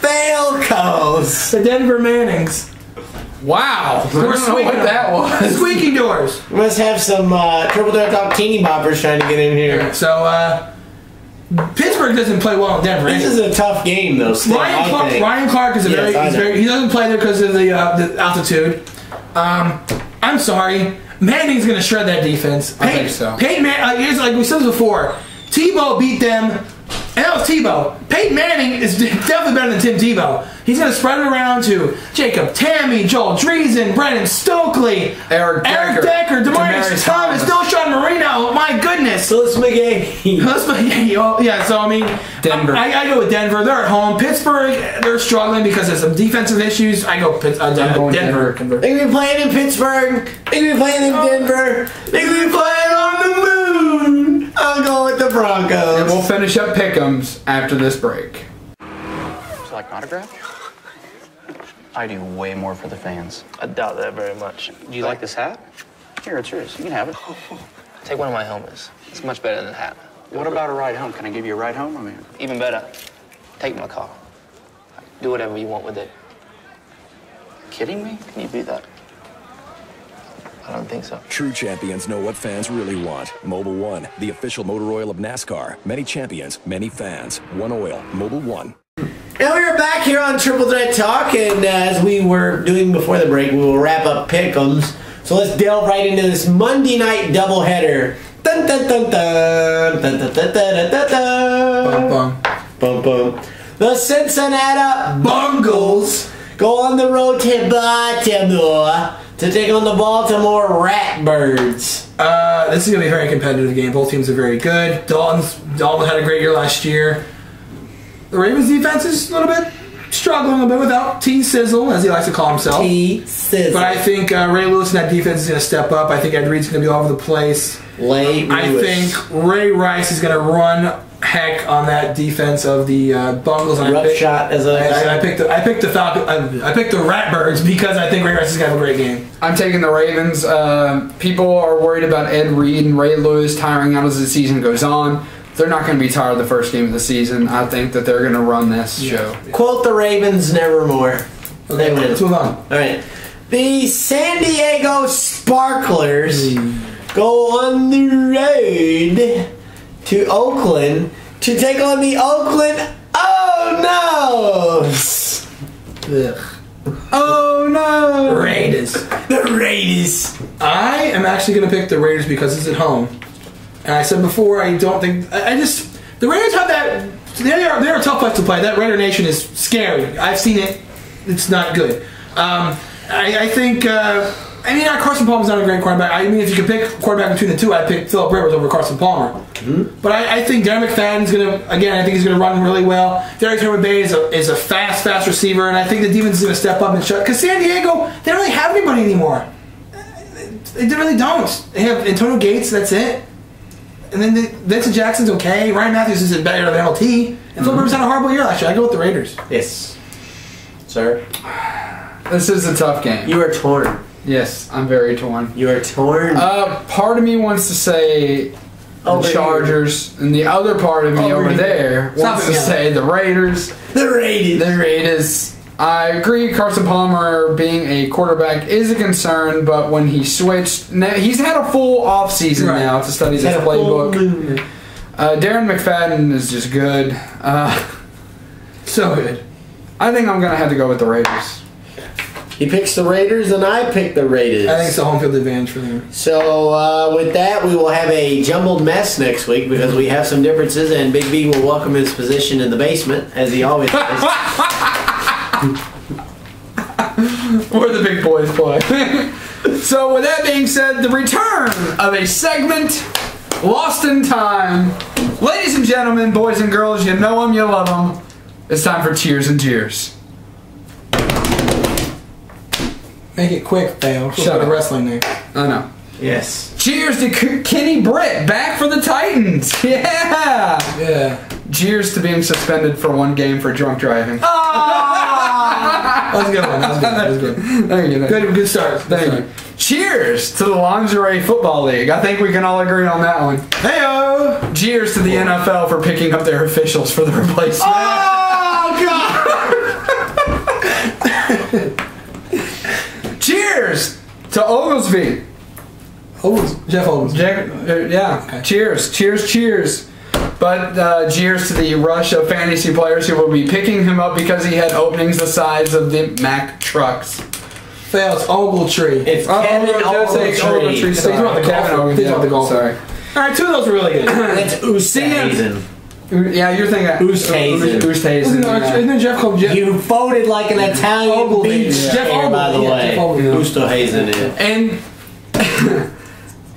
Falcons. The Denver Mannings. Wow. I don't know what that was. Squeaky doors. We must have some Triple Threat Talk teeny boppers trying to get in here. So, Pittsburgh doesn't play well in Denver. This is a tough game, though. Still, Ryan Clark is he doesn't play there because of the altitude. I'm sorry. Manning's going to shred that defense. I think so. Peyton Manning, like we said before, Tebow beat them. And that was Tebow. Peyton Manning is definitely better than Tim Tebow. He's going to spread it around to Jacob Tammy, Joel Dreesen, Brennan Stokely, Eric Decker, Demaryius Thomas, Noshawn Marino. My goodness. Phyllis McGahee. Oh, yeah, so I mean, Denver. I go with Denver. They're at home. Pittsburgh, they're struggling because of some defensive issues. I go Denver. They could be playing in Pittsburgh. They could be playing in Denver. They could be playing on the moon. I'll go with the Broncos. And we'll finish up pick'ems after this break. Would you like an autograph? I do way more for the fans. I doubt that very much. Do you like this hat? Here, it's yours. You can have it. Take one of my helmets. It's much better than the hat. What about a ride home? Can I give you a ride home? I mean, even better. Take my car. Do whatever you want with it. Kidding me? Can you beat that? I don't think so. True champions know what fans really want. Mobil 1, the official motor oil of NASCAR. Many champions, many fans. One oil, Mobil 1. And we are back here on Triple Threat Talk, and as we were doing before the break, we will wrap up pick'ems. So let's delve right into this Monday night doubleheader. Dun dun dun dun dun dun dun dun dun dun. Bum bum bum. The Cincinnati Bungles go on the road to Baltimore to take on the Baltimore Ratbirds. This is going to be a very competitive game. Both teams are very good. Dalton had a great year last year. The Ravens defense is a little bit struggling a bit without T-Sizzle, as he likes to call himself. T-Sizzle. But I think Ray Lewis in that defense is going to step up. I think Ed Reed's going to be all over the place. I think Ray Rice is going to run heck on that defense of the Bungles. And Rough shot, as I picked the Falcons. I picked the Ratbirds because I think Ray Rice is going to have a great game. I'm taking the Ravens. People are worried about Ed Reed and Ray Lewis tiring out as the season goes on. They're not going to be tired the first game of the season. I think that they're going to run this show. Quote the Ravens nevermore. Okay, they win. Let's move on. All right. The San Diego Sparklers go on the road to Oakland to take on the Oakland Oh-No's. Oh no! Raiders. The Raiders. I am actually going to pick the Raiders because it's at home. And I said before, I don't think... the Raiders have that... They're a tough place to play. That Raider Nation is scary. I've seen it. It's not good. I think... Carson Palmer's not a great quarterback. I mean, if you could pick quarterback between the two, I'd pick Phillip Rivers over Carson Palmer. Mm-hmm. But I think Darren McFadden's going to... Again, I think he's going to run really well. Darius Herbert-Bay is a fast receiver, and I think the defense is going to step up and shut... Because San Diego, they don't really have anybody anymore. They really don't. They have Antonio Gates, that's it. And then Vincent Jackson's okay. Ryan Matthews isn't better than LT. And Phillip Rivers had a horrible year last year. I go with the Raiders. Yes. Sir? This is a tough game. You are torn. Yes, I'm very torn. You are torn? Part of me wants to say the Chargers, and the other part of me over there wants to say the Raiders. The Raiders. The Raiders. I agree Carson Palmer being a quarterback is a concern, but when he switched, he's had a full offseason now to study this playbook. Darren McFadden is just good. So good. I think I'm going to have to go with the Raiders. He picks the Raiders, and I pick the Raiders. I think it's a home field advantage for them. So with that, we will have a jumbled mess next week because we have some differences, and Big B will welcome his position in the basement, as he always does. Where the big boys play. So with that being said, the return of a segment lost in time. Ladies and gentlemen, boys and girls, you know them, you love them. It's time for Cheers and Cheers. Make it quick, Theo. Shut up. A wrestling name. I know. Yes. Cheers to Kenny Britt, back for the Titans. Yeah. Yeah. Cheers to being suspended for 1 game for drunk driving. That was a good one. That was good. Thank you. Good start. Thank you. Cheers to the Lingerie Football League. I think we can all agree on that one. Hey-o! Cheers to the NFL for picking up their officials for the replacement. Oh, God! Cheers to Oglesby. Jeff Oglesby. Yeah. Okay. Cheers. Cheers. Cheers. But cheers to the rush of fantasy players who will be picking him up because he had openings the size of the Mack trucks. Fails Ogletree. It's Kevin Ogletree. He's about the golf. He's about the golf. Sorry. All right, 2 of those were really good. That's Oosthuizen. Yeah, you're thinking Oosthuizen. Oosthuizen. Isn't Jeff called Jeff? You voted like an Italian beach Jeff player, by the way. Oosthuizen is.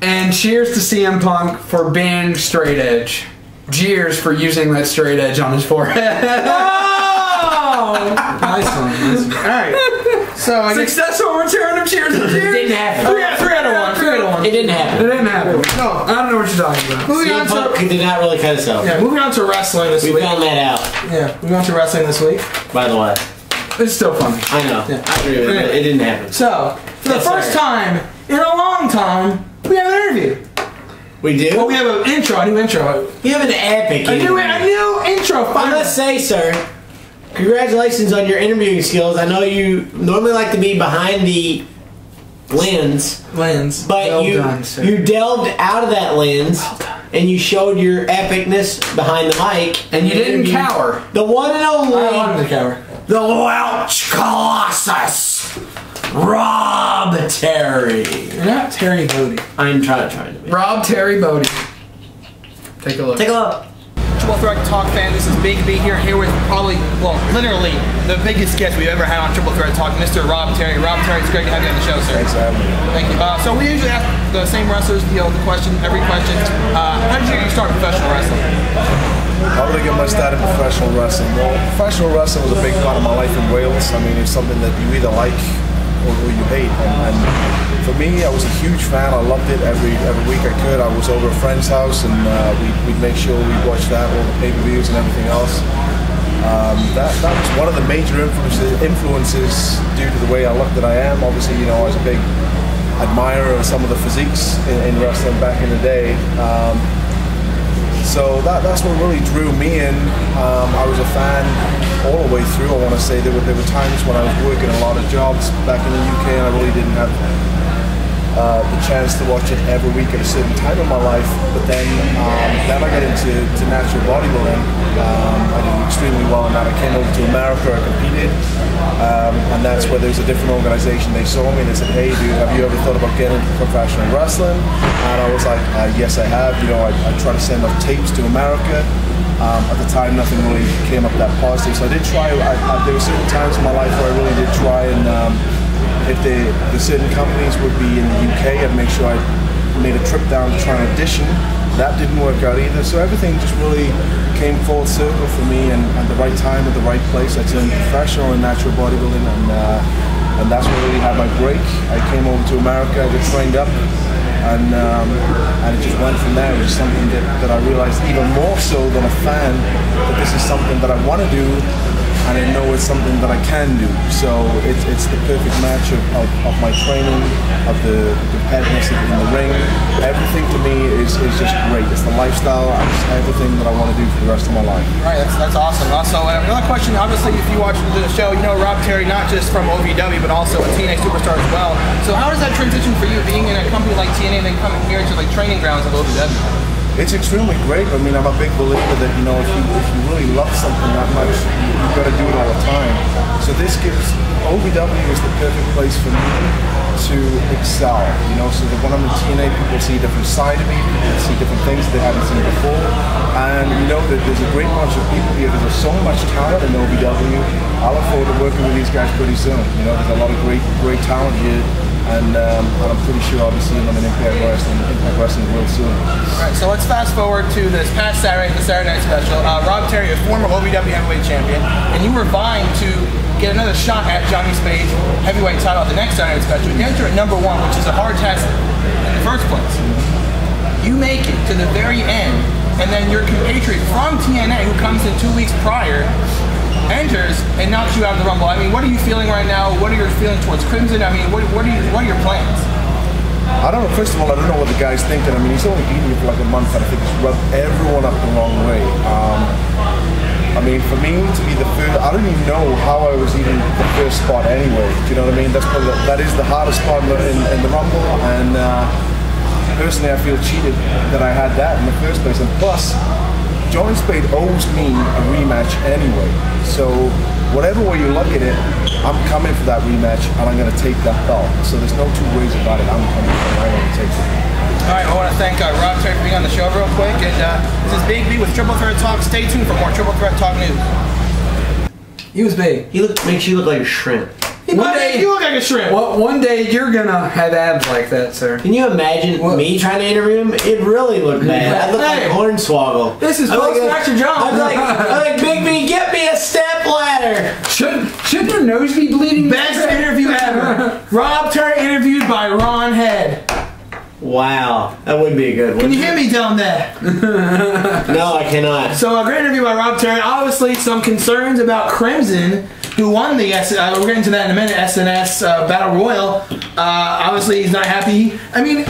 And cheers to CM Punk for being straight edge. Cheers for using that straight edge on his forehead. Oh! Nice one. All right. So successful return of Cheers and Cheers. Didn't happen. 3 out of 1. It didn't happen. It didn't happen. No. I don't know what you're talking about. CM Punk did not really cut us out. Yeah, moving on to wrestling this week. We found that out. Yeah, moving on to wrestling this week. By the way. It's still funny. I know. Yeah. I agree with it. It didn't happen. So, for the first time in a long time, we have an interview. We do? Well, we have an intro, a new intro. You have an epic A new intro. I must say, sir, congratulations on your interviewing skills. I know you normally like to be behind the lens. But Well you done, sir. you delved out of that lens and you showed your epicness behind the mic. And you didn't cower. The one and only. I wanted to cower. The Welch Colossus. Rob Terry. You're not Terry Bodie. I'm trying to be. Rob Terry Bodie. Take a look. Take a look. Triple Threat Talk fan, this is Big B here with probably, well, literally the biggest guest we've ever had on Triple Threat Talk, Mr. Rob Terry. Rob Terry, it's great to have you on the show, sir. Thanks for having me. Thank you. So we usually ask the same wrestlers, the question, every question. How did you start professional wrestling? How did I get my start in professional wrestling? Well, professional wrestling was a big part of my life in Wales. I mean, it's something that you either like or you hate. And for me, I was a huge fan. I loved it every week I could. I was over a friend's house, and we'd make sure we watched that, all the pay-per-views and everything else. That was one of the major influences due to the way I look that I am. Obviously, you know, I was a big admirer of some of the physiques in wrestling back in the day. So that's what really drew me in. I was a fan all the way through. I want to say there were times when I was working a lot of jobs back in the UK, and I really didn't have the chance to watch it every week at a certain time in my life. But then I got into natural bodybuilding. I did extremely well in that. I came over to America, I competed, and that's where there's a different organization. They saw me and they said, "Hey, dude, have you ever thought about getting into professional wrestling?" And I was like, "Yes, I have." You know, I tried to send off tapes to America. At the time, nothing really came up that positive. So I did try. There were certain times in my life where I really did try, and if the certain companies would be in the UK, I'd make sure I made a trip down to try and audition. That didn't work out either. So everything just really came full circle for me, and at the right time, at the right place. I turned professional in natural bodybuilding, and that's where I really had my break. I came over to America, I got trained up, and it just went from there. It was something that I realized even more so than a fan, that this is something that I want to do, and I know it's something that I can do. So it's the perfect match of my training, of the competitiveness in the ring. Everything to me is just great. It's the lifestyle, it's everything that I want to do for the rest of my life. Right, that's awesome. Also, another question, obviously, if you watch the show, you know Rob Terry not just from OVW, but also a TNA superstar as well. So how does that transition for you, being in a company like TNA and then coming here to like training grounds of OVW? It's extremely great. I mean, I'm a big believer that, you know, if you really love something that much, you've got to do it all the time. So this gives, OVW is the perfect place for me to excel, you know, so that when I'm in TNA, people see a different side of me, people see different things that they haven't seen before, and we know that there's a great bunch of people here. There's so much talent in OVW. I look forward to working with these guys pretty soon. You know, there's a lot of great talent here. And I'm pretty sure I'll be seeing them in Impact Wrestling real soon. Alright, so let's fast forward to this past Saturday, the Saturday Night Special. Rob Terry, a former OVW Heavyweight Champion, and you were vying to get another shot at Johnny Spade's Heavyweight title at the next Saturday Night Special. You enter at #1, which is a hard test in the first place. You make it to the very end, and then your compatriot from TNA, who comes in 2 weeks prior, enters and knocks you out of the Rumble. I mean, what are you feeling right now? What are your feelings towards Crimson? I mean, what are your plans? I don't know. First of all, I don't know what the guy's thinking. I mean, he's only been here for like a month, and I think he's rubbed everyone up the wrong way. I mean, for me to be the first, I don't even know how I was even the first spot anyway. Do you know what I mean? That's probably that is the hardest spot in the Rumble, and personally, I feel cheated that I had that in the first place. And plus, Johnny Spade owes me a rematch anyway. So whatever way you look at it, I'm coming for that rematch, and I'm going to take that belt. So there's no two ways about it. I'm coming for it. I'm going to take it. All right, I want to thank Rob Terry for being on the show real quick. And this is Big B with Triple Threat Talk. Stay tuned for more Triple Threat Talk news. He was big. He makes you look like a shrimp. You look like a shrimp. Well, one day you're gonna have abs like that, sir. Can you imagine me trying to interview him? It really looked bad. I look like Hornswoggle. This is PostMaster John. I'm like, Big B, get me a step ladder. Shouldn't your nose be bleeding? Best interview ever. Rob Terry interviewed by Ron Head. Wow, that would be a good one. Can you hear me down there? No, I cannot. So a great interview by Rob Terry. Obviously, some concerns about Crimson, who won the we'll get into that in a minute, SNS Battle Royal. Obviously, he's not happy. I mean,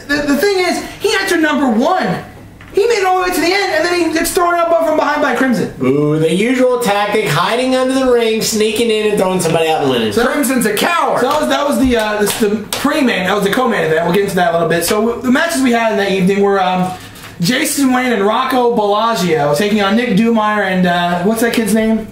the thing is, he entered #1. He made it all the way to the end, and then he gets thrown up from behind by Crimson. Ooh, the usual tactic, hiding under the ring, sneaking in and throwing somebody out and winning. So Crimson's a coward. So that was the pre-main, that was the co-main event. We'll get into that a little bit. So the matches we had in that evening were Jason Wayne and Rocco Bellagio taking on Nick Dumeyer and what's that kid's name?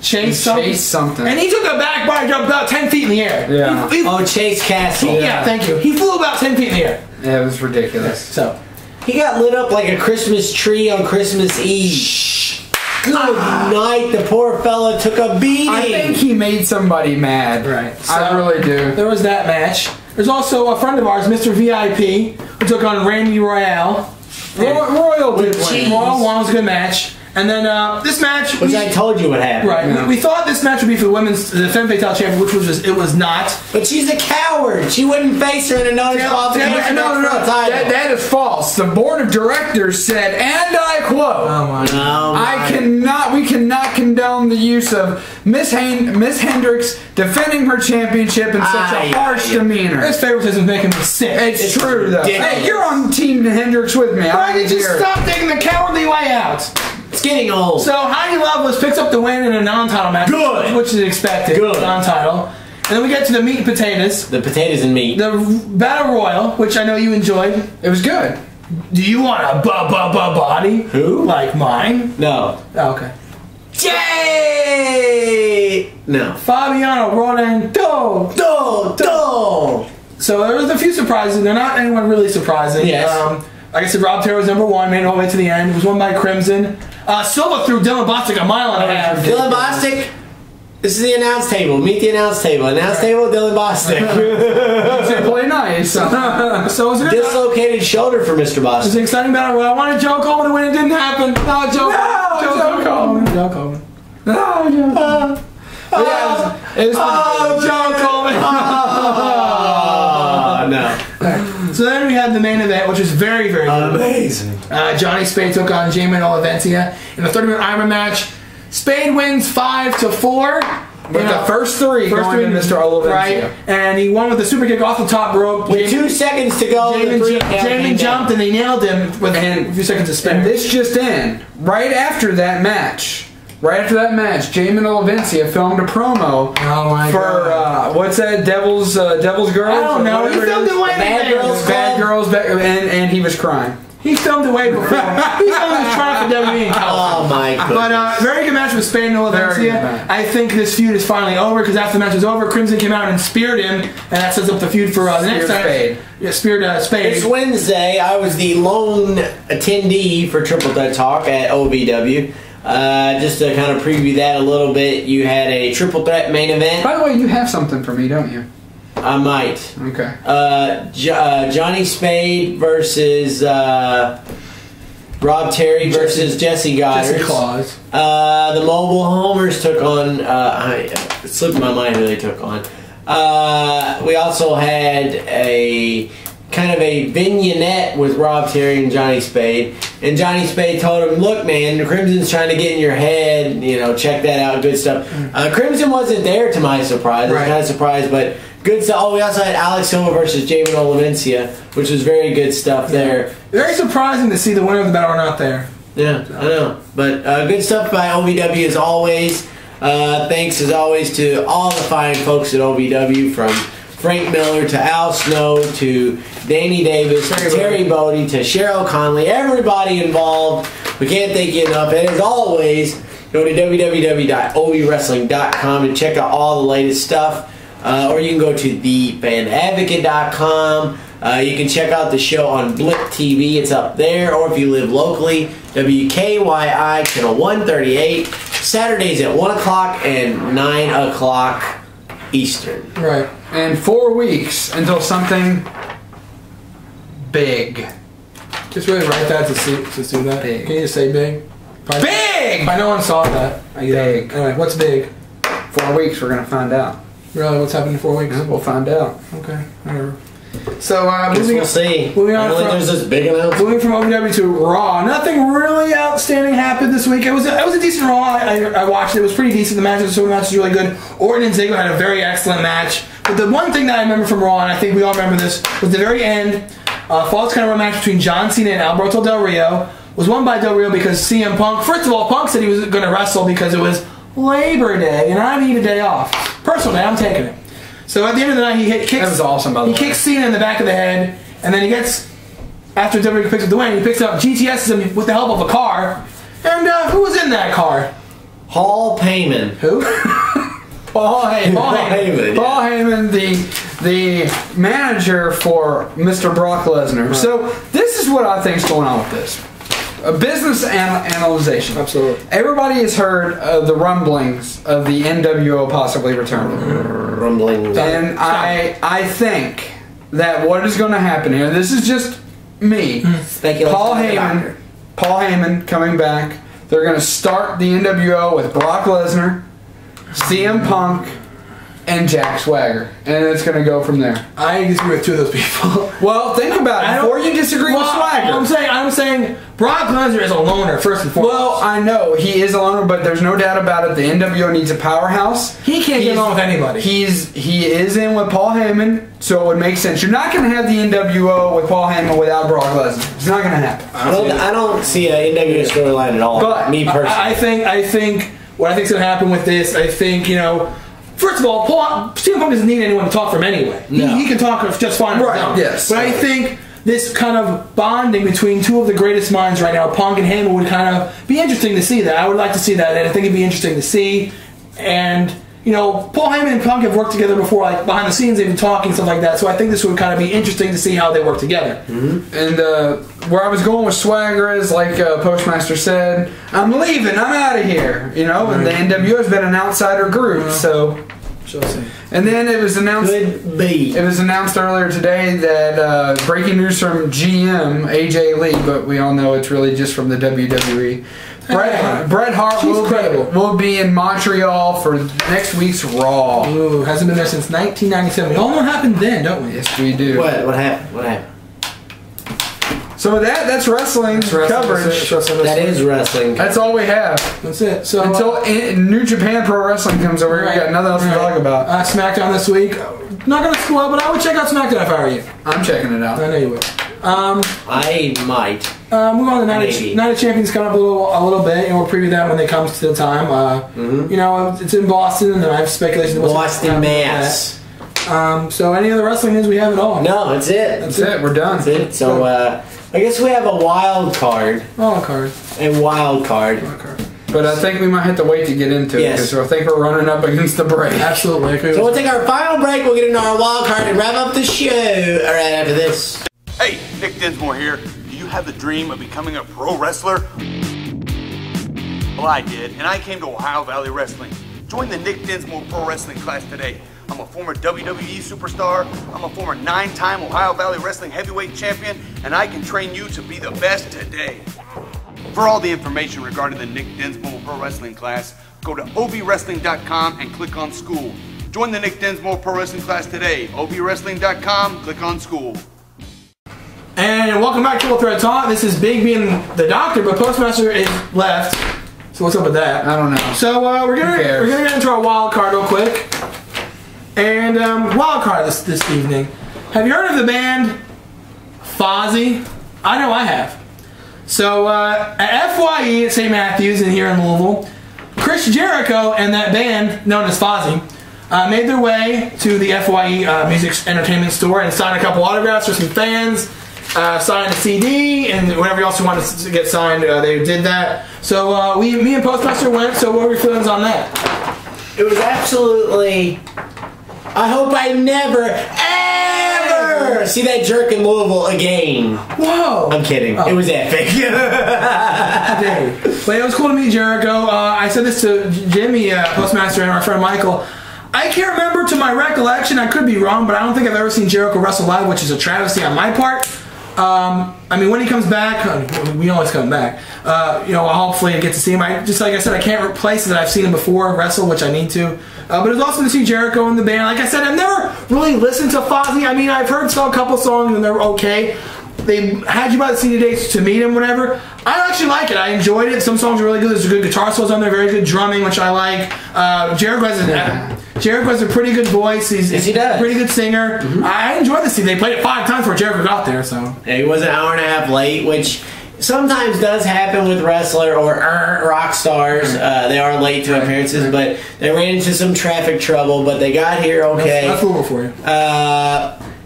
Chase something. And he took a back body jump about 10 feet in the air. Yeah. Chase Castle. Yeah, thank you. He flew about 10 feet in the air. Yeah, it was ridiculous. So he got lit up like a Christmas tree on Christmas Eve. Good night, the poor fella took a beating. I think he made somebody mad. Right. So I really do. There was that match. There's also a friend of ours, Mr. VIP, who took on Randy Royale. Royal did win. Royal won, was a good match. And then this match, which I told you what happened. Right, yeah. we thought this match would be for the Femme Fatale champion, which was it was not. But she's a coward. She wouldn't face her in a non-qualification. No. That is false. The board of directors said, and I quote, we cannot condone the use of Miss Hendricks defending her championship in such a harsh demeanor. This favoritism is making me sick. It's true though. Hey, you're on Team Hendricks with me. Right, just stop taking the cowardly way out. It's getting old. So Heidi Lovelace picks up the win in a non-title match. Good. Which is expected. Good. Non-title. And then we get to the meat and potatoes. The potatoes and meat. The Battle Royal, which I know you enjoyed. It was good. Do you want a body? Who? Like mine? No. Oh, okay. Jay! No. Fabiano Rolando. So there was a few surprises. They're not anyone really surprising. Yes. Like I said, Rob Terry was #1, made it all the way to the end. It was won by Crimson. Silva threw Dylan Bostic a mile and a half. Dylan Bostic, this is the announce table. Meet the announce table. Announce table, Dylan Bostic. Play nice. So it was a good dislocated shoulder for Mr. Bostic. It was an exciting battle. I wanted Joe Coleman to win. It didn't happen. No, Joe Coleman. Joe Coleman. No. So then we had the main event, which was very, very good. Amazing. Johnny Spade took on Jamin Olivencia in the 30-minute Ironman match. Spade wins 5-4. With the first three going to Mr. Olivencia. Right. And he won with a super kick off the top rope. With 2 seconds to go. Jamin jumped and they nailed him with a few seconds to spare. And this just in. Right after that match, right after that match, Jamin Olavencia filmed a promo for what's that? Devil's Girls? I don't know. He filmed it way Bad Girls, and he was crying. He filmed it way before. He filmed his trial for WWE. Oh my goodness. But very good match with Spade and Olavencia. I think this feud is finally over because after the match was over, Crimson came out and speared him, and that sets up the feud for the next time. Spade. Yeah, speared Spade. It's Wednesday. I was the lone attendee for Triple Threat Talk at OVW. Just to kind of preview that a little bit, you had a Triple Threat main event. By the way, you have something for me, don't you? I might. Okay. Johnny Spade versus Rob Terry versus Jesse Goddard. Jesse Claus. The Mobile Homers took on. It slipped my mind who they took on. We also had a kind of a vignette with Rob Terry and Johnny Spade. And Johnny Spade told him, look, man, the Crimson's trying to get in your head. You know, check that out. Good stuff. Crimson wasn't there to my surprise. I was kind of surprised, but good stuff. Oh, we also had Alex Silva versus Jamin Olavencia, which was very good stuff there. Very surprising to see the winner of the battle not there. Yeah, I know. But good stuff by OVW as always. Thanks as always to all the fine folks at OVW, from Frank Miller to Al Snow to Danny Davis to Terry Bodie to Cheryl Conley, everybody involved. We can't thank you enough. And as always, go to www.ovwrestling.com and check out all the latest stuff. Or you can go to thefanadvocate.com. You can check out the show on Blip TV. It's up there. Or if you live locally, WKYI channel 138. Saturdays at 1 o'clock and 9 o'clock Eastern. Right. And 4 weeks until something big. Just really write that to see that. Big. Can you just say big? Big! No one saw that. Big. Anyway, what's big? 4 weeks, we're going to find out. Really? What's happening in 4 weeks? We'll find out. Okay. Whatever. So, we'll see. Moving on there's this big announcement. Moving from OVW to Raw. Nothing really outstanding happened this week. It was a decent Raw. I watched it. It was pretty decent. The match was really good. Orton and Ziggler had a very excellent match. But the one thing that I remember from Raw, and I think we all remember this, was the very end. Falls Count Anywhere match between John Cena and Alberto Del Rio was won by Del Rio because CM Punk. First of all, Punk said he was going to wrestle because it was Labor Day, and I need a day off. Personal day, I'm taking it. So at the end of the night, he kicks. That was awesome, by the way. He kicks Cena in the back of the head, and then he gets, after WWE picks up the win, he picks up GTS's him with the help of a car. And who was in that car? Paul Heyman. Who? Paul Heyman. Paul Heyman, the manager for Mr. Brock Lesnar. Right. So this is what I think is going on with this. A business analyzation. Absolutely. Everybody has heard of the rumblings of the NWO possibly returning. Rumblings. And I think that what is going to happen here, this is just me, Paul Heyman coming back. They're going to start the NWO with Brock Lesnar, CM Punk, and Jack Swagger, and it's going to go from there. I disagree with two of those people. Well, think about it. Before you disagree with Swagger, I'm saying Brock Lesnar is a loner first and foremost. Well, I know he is a loner, but there's no doubt about it. The NWO needs a powerhouse. He can't get along with anybody. He is in with Paul Heyman, so it would make sense. You're not going to have the NWO with Paul Heyman without Brock Lesnar. It's not going to happen. I don't see an NWO storyline at all. But me personally, I think what I think is going to happen with this, I think first of all, CM Punk doesn't need anyone to talk for him anyway. No. He can talk just fine. Right. Yes. But I think this kind of bonding between two of the greatest minds right now, Punk and Heyman, would kind of be interesting to see that. I would like to see that, and I think it'd be interesting to see. And Paul Heyman and Punk have worked together before, like behind the scenes, they've been talking stuff like that. So I think this would kind of be interesting to see how they work together. Mm-hmm. And where I was going with Swagger is, like PostMaster said, I'm leaving, I'm out of here. And the NWO has been an outsider group, so. And then it was announced. It was announced earlier today that breaking news from GM AJ Lee, but we all know it's really just from the WWE. Bret Hart will be in Montreal for next week's Raw. Ooh, hasn't been there since 1997. We all know what happened then, don't we? Yes, we do. What happened? So that's wrestling coverage. That is wrestling. That's all we have. That's it. So until New Japan Pro Wrestling comes over, we got nothing else to talk about. SmackDown this week. Not going to spoil, but I would check out SmackDown if I were you. I'm checking it out. I know you would. I might. Move on to Night of Champions coming up a little bit, and we'll preview that when it comes to the time. You know, it's in Boston, and I have speculation. Boston, Mass. So any other wrestling news we have at all? No, that's it. That's it. We're done. That's it. So I guess we have a wild card. Wild card. A wild card. But I think we might have to wait to get into it because I think we're running up against the break. Absolutely. So we'll take our final break. We'll get into our wild card and wrap up the show right after this. Hey, Nick Dinsmore here. Do you have the dream of becoming a pro wrestler? Well, I did, and I came to Ohio Valley Wrestling. Join the Nick Dinsmore Pro Wrestling class today. I'm a former WWE superstar. I'm a former 9-time Ohio Valley Wrestling heavyweight champion, and I can train you to be the best today. For all the information regarding the Nick Dinsmore Pro Wrestling class, go to OVWrestling.com and click on school. Join the Nick Dinsmore Pro Wrestling class today. OVWrestling.com, click on school. And welcome back to Triple Threat Talk. This is Big being the doctor, but PostMaster is left. So what's up with that? I don't know. So we're gonna get into our wild card real quick. And wild card this evening. Have you heard of the band Fozzy? I know I have. So at FYE at St. Matthews and here in Louisville, Chris Jericho and that band known as Fozzy made their way to the FYE Music Entertainment Store and signed a couple autographs for some fans, signed a CD, and whatever else you wanted to get signed, they did that. So me and PostMaster went, so what were your feelings on that? It was absolutely... I hope I never, ever see that jerk in Louisville again. Whoa! I'm kidding. Oh. It was epic. But it was cool to meet Jericho. I said this to Jimmy, PostMaster, and our friend Michael. I can't remember to my recollection, I could be wrong, but I don't think I've ever seen Jericho wrestle live, which is a travesty on my part. I mean, when he comes back, we always come back. You know, hopefully I get to see him. Just like I said, I can't replace that I've seen him before wrestle, which I need to. But it was awesome to see Jericho in the band. Like I said, I've never really listened to Fozzy. I mean, I've heard a couple songs and they're okay. They had you by the CD dates to meet him, whatever. I actually like it. I enjoyed it. Some songs are really good. There's a good guitar solos on there, very good drumming, which I like. Jericho has a pretty good voice. He's a pretty good singer. I enjoyed the CD. They played it 5 times before Jericho got there. So yeah, he was an hour and a half late, which sometimes does happen with wrestler or rock stars. They are late to appearances, but they ran into some traffic trouble, but they got here okay. That's cool for you.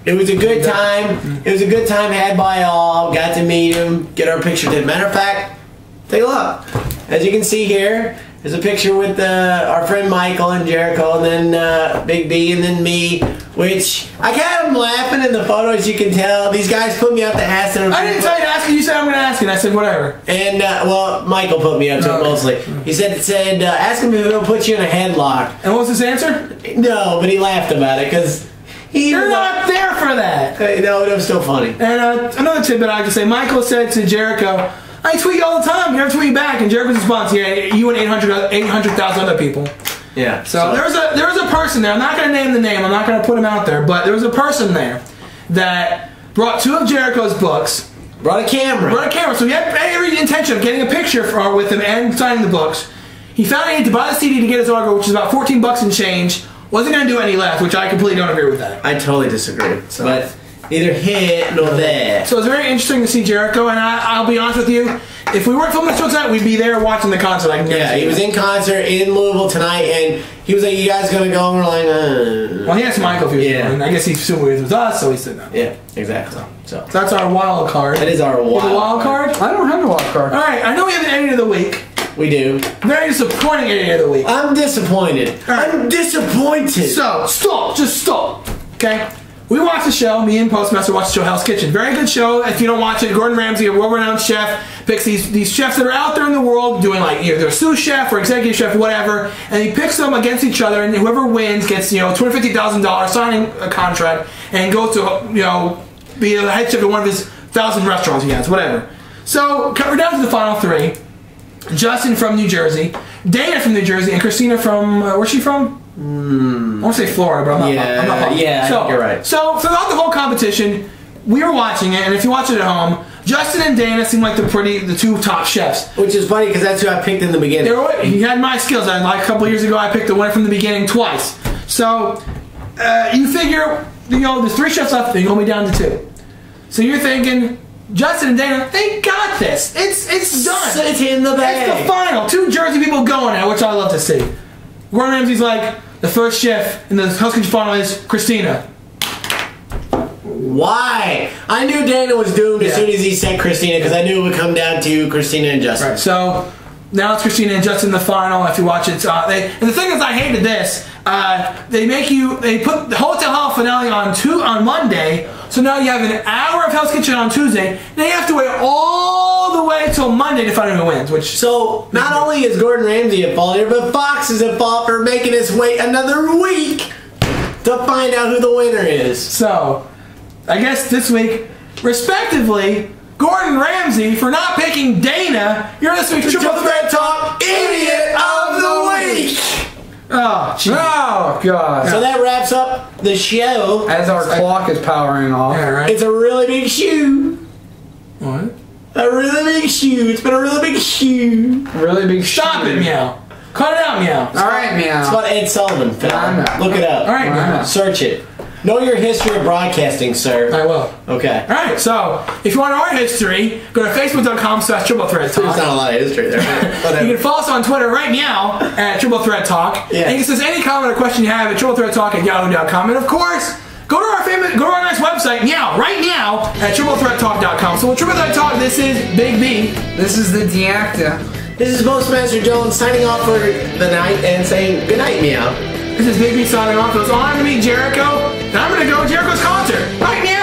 It was a good time. It was a good time had by all. Got to meet him, get our picture. As a matter of fact, take a look. As you can see here, there's a picture with our friend Michael and Jericho, and then Big B, and then me. Which I kind of am laughing in the photo, as you can tell. These guys put me up to ask them. I didn't tell you to ask it. You said I'm going to ask it. I said whatever. And well, Michael put me up to it mostly. He said ask him if he'll put you in a headlock. And what was his answer? No, but he laughed about it because. You're not there for that. No, it was still funny. And another tidbit I can say, Michael said to Jericho, I tweet you all the time, you never tweet back, and Jericho's response, yeah, you and 800,000 other people. Yeah. So there was a person there, I'm not going to name the name, I'm not going to put him out there, but there was a person there that brought 2 of Jericho's books. Brought a camera. So he had every intention of getting a picture with him and signing the books. He found he had to buy the CD to get his autograph, which is about $14 and change. Wasn't going to do any less, which I completely don't agree with that. I totally disagree. So. But neither here nor there. So it's very interesting to see Jericho, and I'll be honest with you, if we weren't filming the show tonight, we'd be there watching the concert. Yeah, he was in concert in Louisville tonight, and he was like, you guys going to go? And we're like, Well, he asked Michael if he was going. I guess he assumed he was with us, so he said no. Yeah, exactly. So that's our wild card. That is our wild card. I don't have a wild card. All right, I know we have an edit of the week. We do. Very disappointing edit of the week. I'm disappointed. Right. I'm disappointed. So, stop. Just stop. Okay? We watched the show. Me and PostMaster watched the show Hell's Kitchen. Very good show. If you don't watch it, Gordon Ramsay, a world-renowned chef, picks these chefs that are out there in the world doing like either a sous chef or executive chef, whatever, and he picks them against each other, and whoever wins gets, $250,000 signing a contract and goes to, be a head chef at one of his 1,000 restaurants he has, whatever. So, we're down to the final 3. Justin from New Jersey, Dana from New Jersey, and Christina from, where's she from? I want to say Florida, but I'm not positive. Yeah, I think you're right. So, throughout the whole competition, we were watching it, and if you watch it at home, Justin and Dana seem like the 2 top chefs. Which is funny, because that's who I picked in the beginning. He had my skills. Like a couple years ago, I picked the winner from the beginning twice. So, you figure, there's 3 chefs left, they go me down to 2. So you're thinking, Justin and Dana, they got this. It's done. It's in the bag. It's the final. 2 Jersey people going at, which I love to see. Gordon Ramsay's like, the first chef in the Hell's Kitchen final is Christina. Why? I knew Dana was doomed as soon as he said Christina, because I knew it would come down to Christina and Justin. Right. So now it's Christina and Justin in the final. If you watch it, and the thing is, I hated this. They put the Hotel Hell finale on Monday. So now you have an hour of Hell's Kitchen on Tuesday. Now you have to wait all the way till Monday to find out who wins. So not only is Gordon Ramsay at fault here, but Fox is at fault for making us wait another week to find out who the winner is. So I guess this week, respectively, Gordon Ramsay for not picking Dana. You're this week's Triple Threat Talk Idiot of the Week. Oh, geez. Oh, God. So that wraps up the show. As our clock is powering off. Yeah, right. It's a really big shoe. What? A really big shoe. It's been a really big shoe. Really big Stop it, Meow. Cut it out, Meow. All right, Meow. It's about Ed Sullivan, Phil. Look it up. All right, Meow. Search it. Know your history of broadcasting, sir. I will. Okay. All right, so if you want our history, go to facebook.com/triplethreattalk. There's not a lot of history there. You can follow us on Twitter right now at Triple Threat Talk. Yeah. And you can send any comment or question you have at triplethreattalk@yahoo.com. And of course, go to our nice website right now at triplethreattalk.com. So with Triple Threat Talk, this is Big B. This is the Deacta. This is Postmaster Jones signing off for the night and saying good night, Meow. This is Big B signing off. It was an honor to meet Jericho, and I'm going to go to Jericho's concert right now.